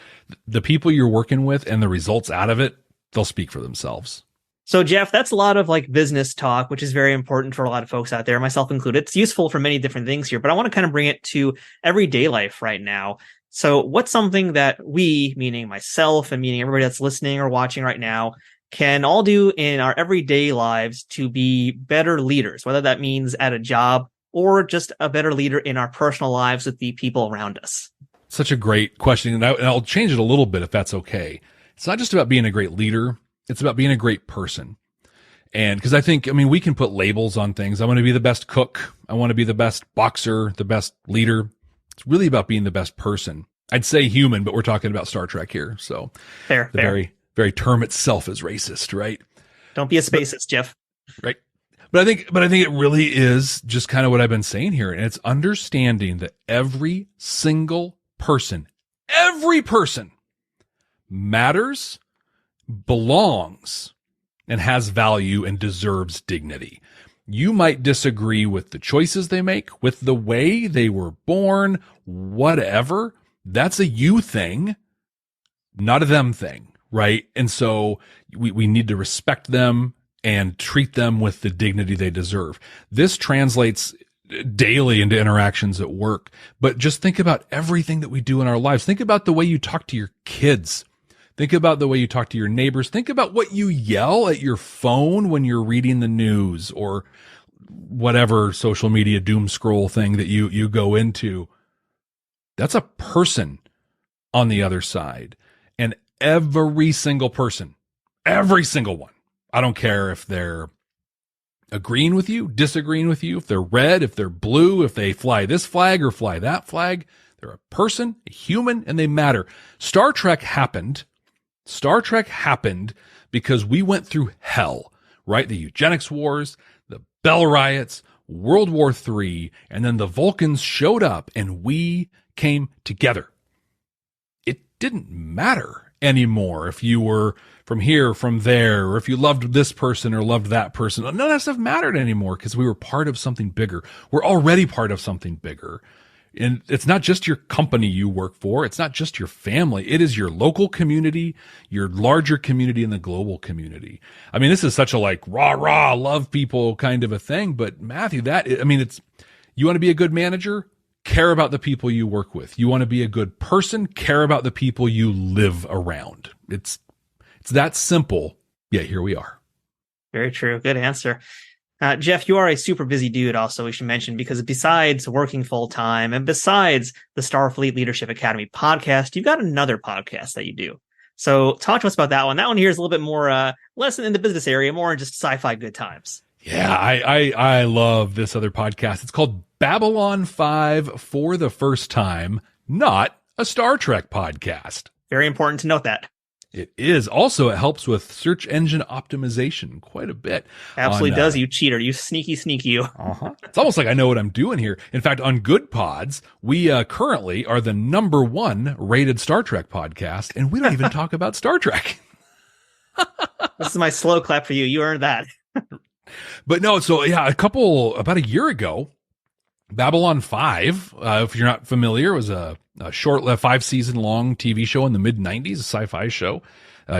the people you're working with and the results out of it, they'll speak for themselves. So, Jeff, that's a lot of business talk, which is very important for a lot of folks out there, myself included. It's useful for many different things here, but I want to kind of bring it to everyday life right now. So what's something that we, meaning myself and meaning everybody that's listening or watching right now, can all do in our everyday lives to be better leaders, whether that means at a job or just a better leader in our personal lives with the people around us? Such a great question. And I'll change it a little bit if that's okay. It's not just about being a great leader. It's about being a great person. And because we can put labels on things. I want to be the best cook. I want to be the best boxer, the best leader. It's really about being the best person. I'd say human, but we're talking about Star Trek here. So fair. Very, very term itself is racist, right? Don't be a spacist, Jeff. Right. But I think it really is just kind of what I've been saying here. And it's understanding that every single person matters, belongs, and has value and deserves dignity. You might disagree with the choices they make, with the way they were born, whatever. That's a you thing, not a them thing, right? And so we need to respect them and treat them with the dignity they deserve. This translates daily into interactions at work, but just think about everything that we do in our lives. Think about the way you talk to your kids. Think about the way you talk to your neighbors. Think about what you yell at your phone when you're reading the news or whatever social media doom scroll thing that you go into. That's a person on the other side. And every single person, every single one, I don't care if they're agreeing with you, disagreeing with you, if they're red, if they're blue, if they fly this flag or fly that flag, they're a person, a human, and they matter. Star Trek happened because we went through hell, right? The eugenics wars, the Bell riots, World War III, and then the Vulcans showed up and we came together. It didn't matter anymore if you were from here, from there, or if you loved this person or loved that person. None of that stuff mattered anymore because we were part of something bigger. We're already part of something bigger. And it's not just your company you work for. It's not just your family. It is your local community, your larger community, and the global community. I mean, this is such a rah, love people kind of a thing. But Matthew, it's, you want to be a good manager? Care about the people you work with. You want to be a good person? Care about the people you live around. It's that simple. Yet here we are. Very true. Good answer. Jeff, you are a super busy dude also, we should mention, because besides working full time and besides the Starfleet Leadership Academy podcast, you've got another podcast that you do. So talk to us about that one. That one here is a little bit more, less in the business area, more in just sci-fi good times. Yeah, I love this other podcast. It's called Babylon 5 for the First Time, not a Star Trek podcast. Very important to note that. It is. Also, it helps with search engine optimization quite a bit. Absolutely does, you cheater. You sneaky you. Uh-huh. It's almost like I know what I'm doing here. In fact, on Good Pods, we currently are the #1 rated Star Trek podcast, and we don't even talk about Star Trek. This is my slow clap for you. You earned that. But no, so yeah, about a year ago, Babylon 5, if you're not familiar, was a short 5-season long TV show in the mid-90s, a sci-fi show.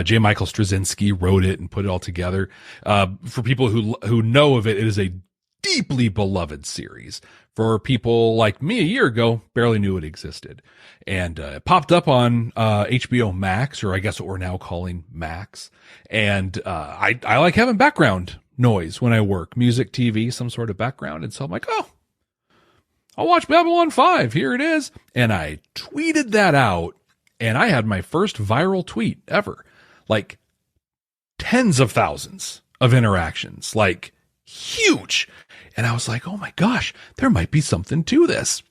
J. Michael Straczynski wrote it and put it all together. For people who know of it, it is a deeply beloved series. For people like me a year ago, barely knew it existed. And it popped up on HBO Max, or I guess what we're now calling Max. And I like having background noise when I work, music, TV, some sort of background. And so I'm like, oh, I'll watch Babylon 5. Here it is. And I tweeted that out, and I had my first viral tweet ever. Like tens of thousands of interactions, like huge. And I was like, oh my gosh, there might be something to this.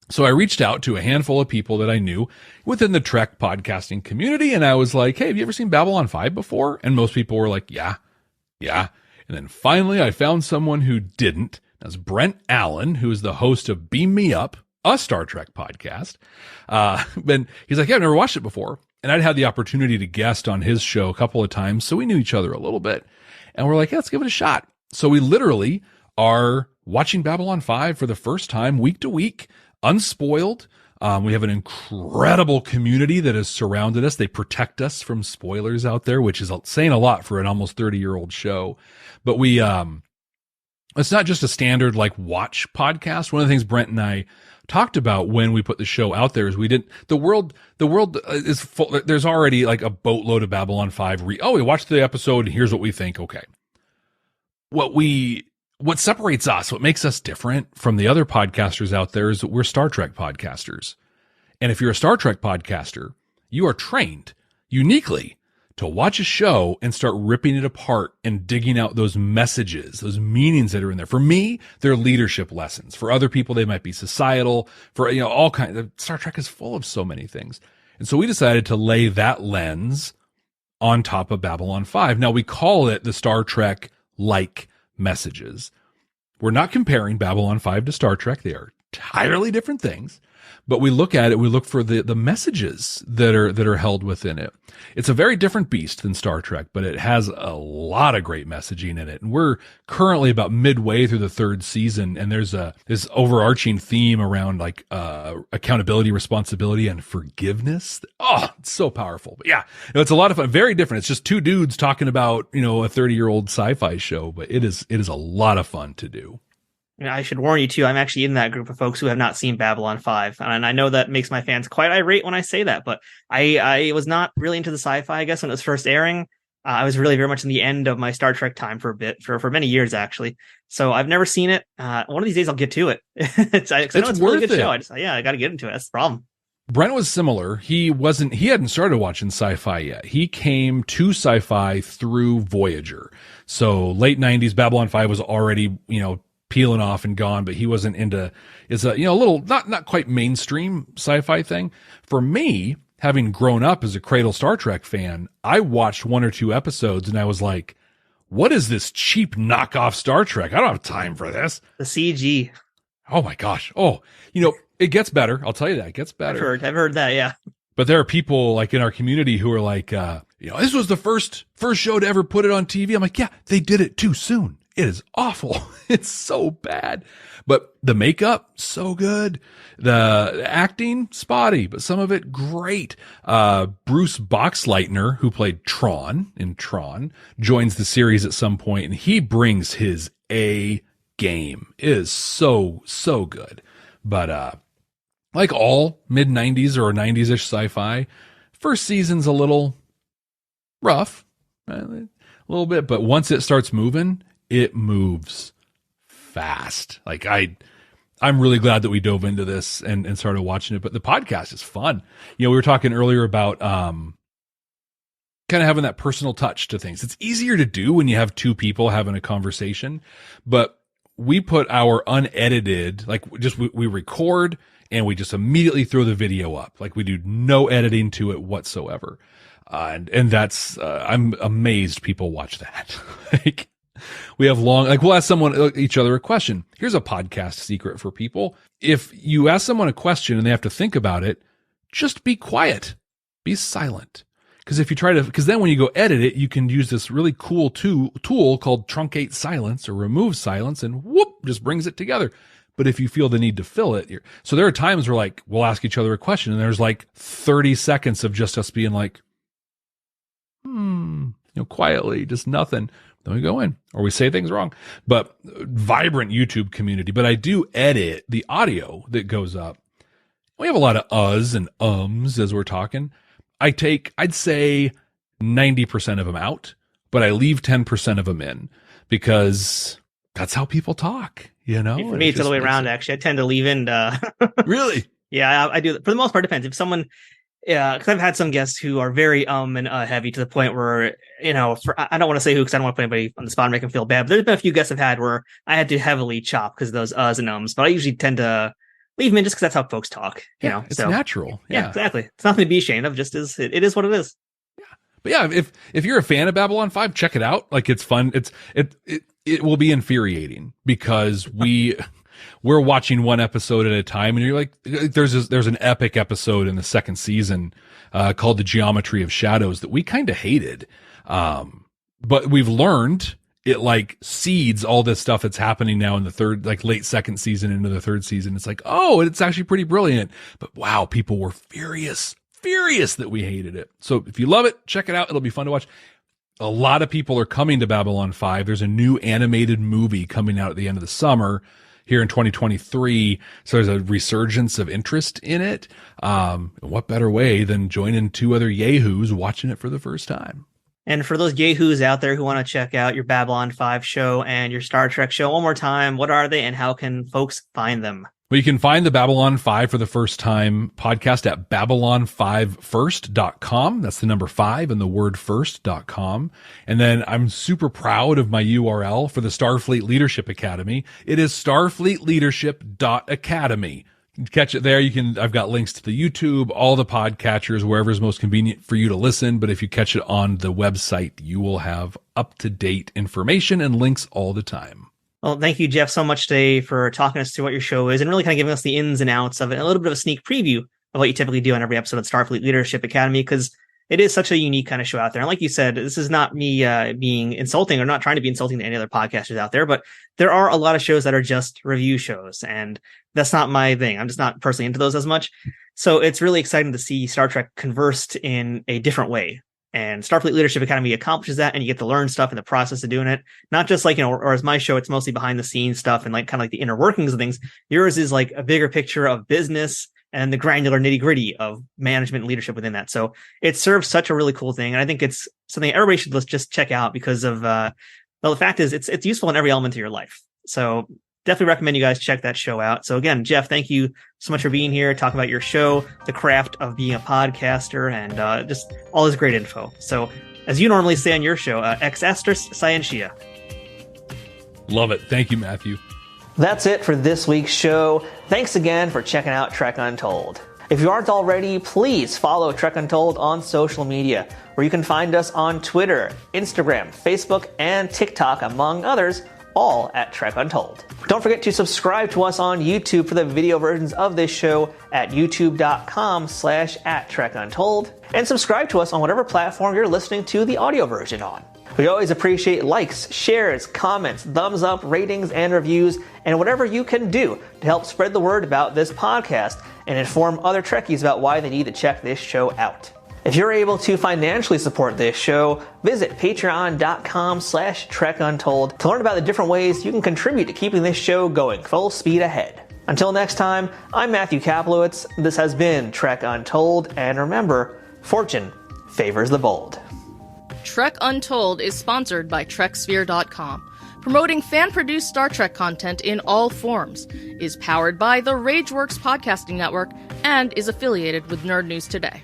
So I reached out to a handful of people that I knew within the Trek podcasting community. And I was like, hey, have you ever seen Babylon 5 before? And most people were like, yeah. And then finally I found someone who didn't. That's Brent Allen, who is the host of Beam Me Up, a Star Trek podcast. But he's like, yeah, I've never watched it before. And I'd had the opportunity to guest on his show a couple of times. So we knew each other a little bit. And we're like, yeah, let's give it a shot. So we literally are watching Babylon 5 for the first time week to week, unspoiled. We have an incredible community that has surrounded us. They protect us from spoilers out there, which is saying a lot for an almost 30-year-old show. But we, it's not just a standard like watch podcast. One of the things Brent and I talked about when we put the show out there is the world is full. There's already like a boatload of Babylon 5. We watched the episode and here's what we think. Okay. What separates us, what makes us different from the other podcasters out there is that we're Star Trek podcasters. And if you're a Star Trek podcaster, you are trained uniquely to watch a show and start ripping it apart and digging out those messages, those meanings that are in there. For me, they're leadership lessons. For other people, they might be societal, for, all kinds of. Star Trek is full of so many things. And so we decided to lay that lens on top of Babylon 5. Now we call it the Star Trek like messages. We're not comparing Babylon 5 to Star Trek. They are entirely different things. But we look at it, we look for the messages that are held within it. It's a very different beast than Star Trek, but it has a lot of great messaging in it. And we're currently about midway through the third season, and there's this overarching theme around like accountability, responsibility, and forgiveness. Oh, it's so powerful. But yeah, it's a lot of fun. Very different. It's just two dudes talking about, a 30-year-old sci-fi show, but it is a lot of fun to do. I should warn you too, I'm actually in that group of folks who have not seen Babylon 5. And I know that makes my fans quite irate when I say that, but I was not really into the sci-fi, I guess, when it was first airing. I was really very much in the end of my Star Trek time for a bit, for many years, actually. So I've never seen it. One of these days I'll get to it. I know it's a really good show. I got to get into it. That's the problem. Brent was similar. He hadn't started watching sci-fi yet. He came to sci-fi through Voyager. So late 90s, Babylon 5 was already, peeling off and gone, but he wasn't into, it's a little not quite mainstream sci-fi thing. For me, having grown up as a cradle Star Trek fan, I watched one or two episodes and I was like, what is this cheap knockoff Star Trek? I don't have time for this. The CG. Oh my gosh. Oh, it gets better. I'll tell you that. It gets better. I've heard that. Yeah. But there are people like in our community who are like, this was the first show to ever put it on TV. I'm like, yeah, they did it too soon. It is awful. It's so bad. But the makeup, so good. The acting, spotty, but some of it great. Bruce Boxleitner, who played Tron in Tron, joins the series at some point, and he brings his A game. It is so, so good. But like all mid-90s or 90s-ish sci-fi, first season's a little rough, a little bit, but once it starts moving, it moves fast. Like I'm really glad that we dove into this and started watching it, but the podcast is fun. We were talking earlier about, kind of having that personal touch to things. It's easier to do when you have two people having a conversation, but we put our unedited, we record and we just immediately throw the video up. Like we do no editing to it whatsoever. And that's, I'm amazed people watch that. We have we'll ask each other a question. Here's a podcast secret for people. If you ask someone a question and they have to think about it, just be quiet, be silent. Because then when you go edit it, you can use this really cool tool called truncate silence or remove silence, and whoop, just brings it together. But if you feel the need to fill it, so there are times where we'll ask each other a question and there's 30 seconds of just us being like, quietly, just nothing. Then we go in, or we say things wrong. But vibrant YouTube community. But I do edit the audio that goes up. We have a lot of uhs and ums as we're talking. I'd say 90% of them out, but I leave 10% of them in because that's how people talk, For me, it's the other way around, actually. I tend to leave in. Really? Yeah, I do. For the most part, it depends. If someone, because I've had some guests who are very and heavy to the point where, I don't want to say who because I don't want to put anybody on the spot and make them feel bad. But there's been a few guests I've had where I had to heavily chop because of those uhs and ums. But I usually tend to leave them in just because that's how folks talk. It's natural. Yeah, exactly. It's nothing to be ashamed of. Just it is what it is. Yeah, but yeah, if you're a fan of Babylon 5, check it out. Like, it's fun. It will be infuriating because we're watching one episode at a time, and you're like, there's an epic episode in the second season called The Geometry of Shadows that we kind of hated, but we've learned it like seeds all this stuff that's happening now in the third, like late second season into the third season. It's like, oh, it's actually pretty brilliant. But wow, people were furious that we hated it. So if you love it, check it out. It'll be fun to watch. A lot of people are coming to Babylon 5. There's a new animated movie coming out at the end of the summer here in 2023. So there's a resurgence of interest in it. What better way than joining two other yahoos watching it for the first time? And for those yahoos out there who want to check out your Babylon 5 show and your Star Trek show one more time, what are they and how can folks find them? Well, you can find the Babylon 5 for the first time podcast at babylon5first.com. That's the number 5 and the word first.com. And then I'm super proud of my URL for the Starfleet Leadership Academy. It is starfleetleadership.academy. Catch it there. I've got links to the YouTube, all the podcatchers, wherever is most convenient for you to listen. But if you catch it on the website, you will have up-to-date information and links all the time. Well, thank you, Jeff, so much today for talking us through what your show is and really kind of giving us the ins and outs of it, and a little bit of a sneak preview of what you typically do on every episode of Starfleet Leadership Academy, because it is such a unique kind of show out there. And like you said, this is not me being insulting or not trying to be insulting to any other podcasters out there, but there are a lot of shows that are just review shows, and that's not my thing. I'm just not personally into those as much. So it's really exciting to see Star Trek conversed in a different way. And Starfleet Leadership Academy accomplishes that, and you get to learn stuff in the process of doing it. Not just like, or as my show, it's mostly behind the scenes stuff and like kind of like the inner workings of things. Yours is like a bigger picture of business and the granular nitty gritty of management and leadership within that. So it serves such a really cool thing. And I think it's something everybody should just check out because of, well, the fact is it's useful in every element of your life. So definitely recommend you guys check that show out. So again, Jeff, thank you so much for being here, talking about your show, the craft of being a podcaster, and just all this great info. So as you normally say on your show, ex astris scientia. Love it. Thank you, Matthew. That's it for this week's show. Thanks again for checking out Trek Untold. If you aren't already, please follow Trek Untold on social media, where you can find us on Twitter, Instagram, Facebook, and TikTok, among others, all at Trek Untold. Don't forget to subscribe to us on YouTube for the video versions of this show at youtube.com/@TrekUntold, and subscribe to us on whatever platform you're listening to the audio version on. We always appreciate likes, shares, comments, thumbs up, ratings, and reviews, and whatever you can do to help spread the word about this podcast and inform other Trekkies about why they need to check this show out. If you're able to financially support this show, visit patreon.com/TrekUntold to learn about the different ways you can contribute to keeping this show going full speed ahead. Until next time, I'm Matthew Kaplowitz. This has been Trek Untold, and remember, fortune favors the bold. Trek Untold is sponsored by TrekSphere.com, promoting fan-produced Star Trek content in all forms, is powered by the Rageworks podcasting network, and is affiliated with Nerd News Today.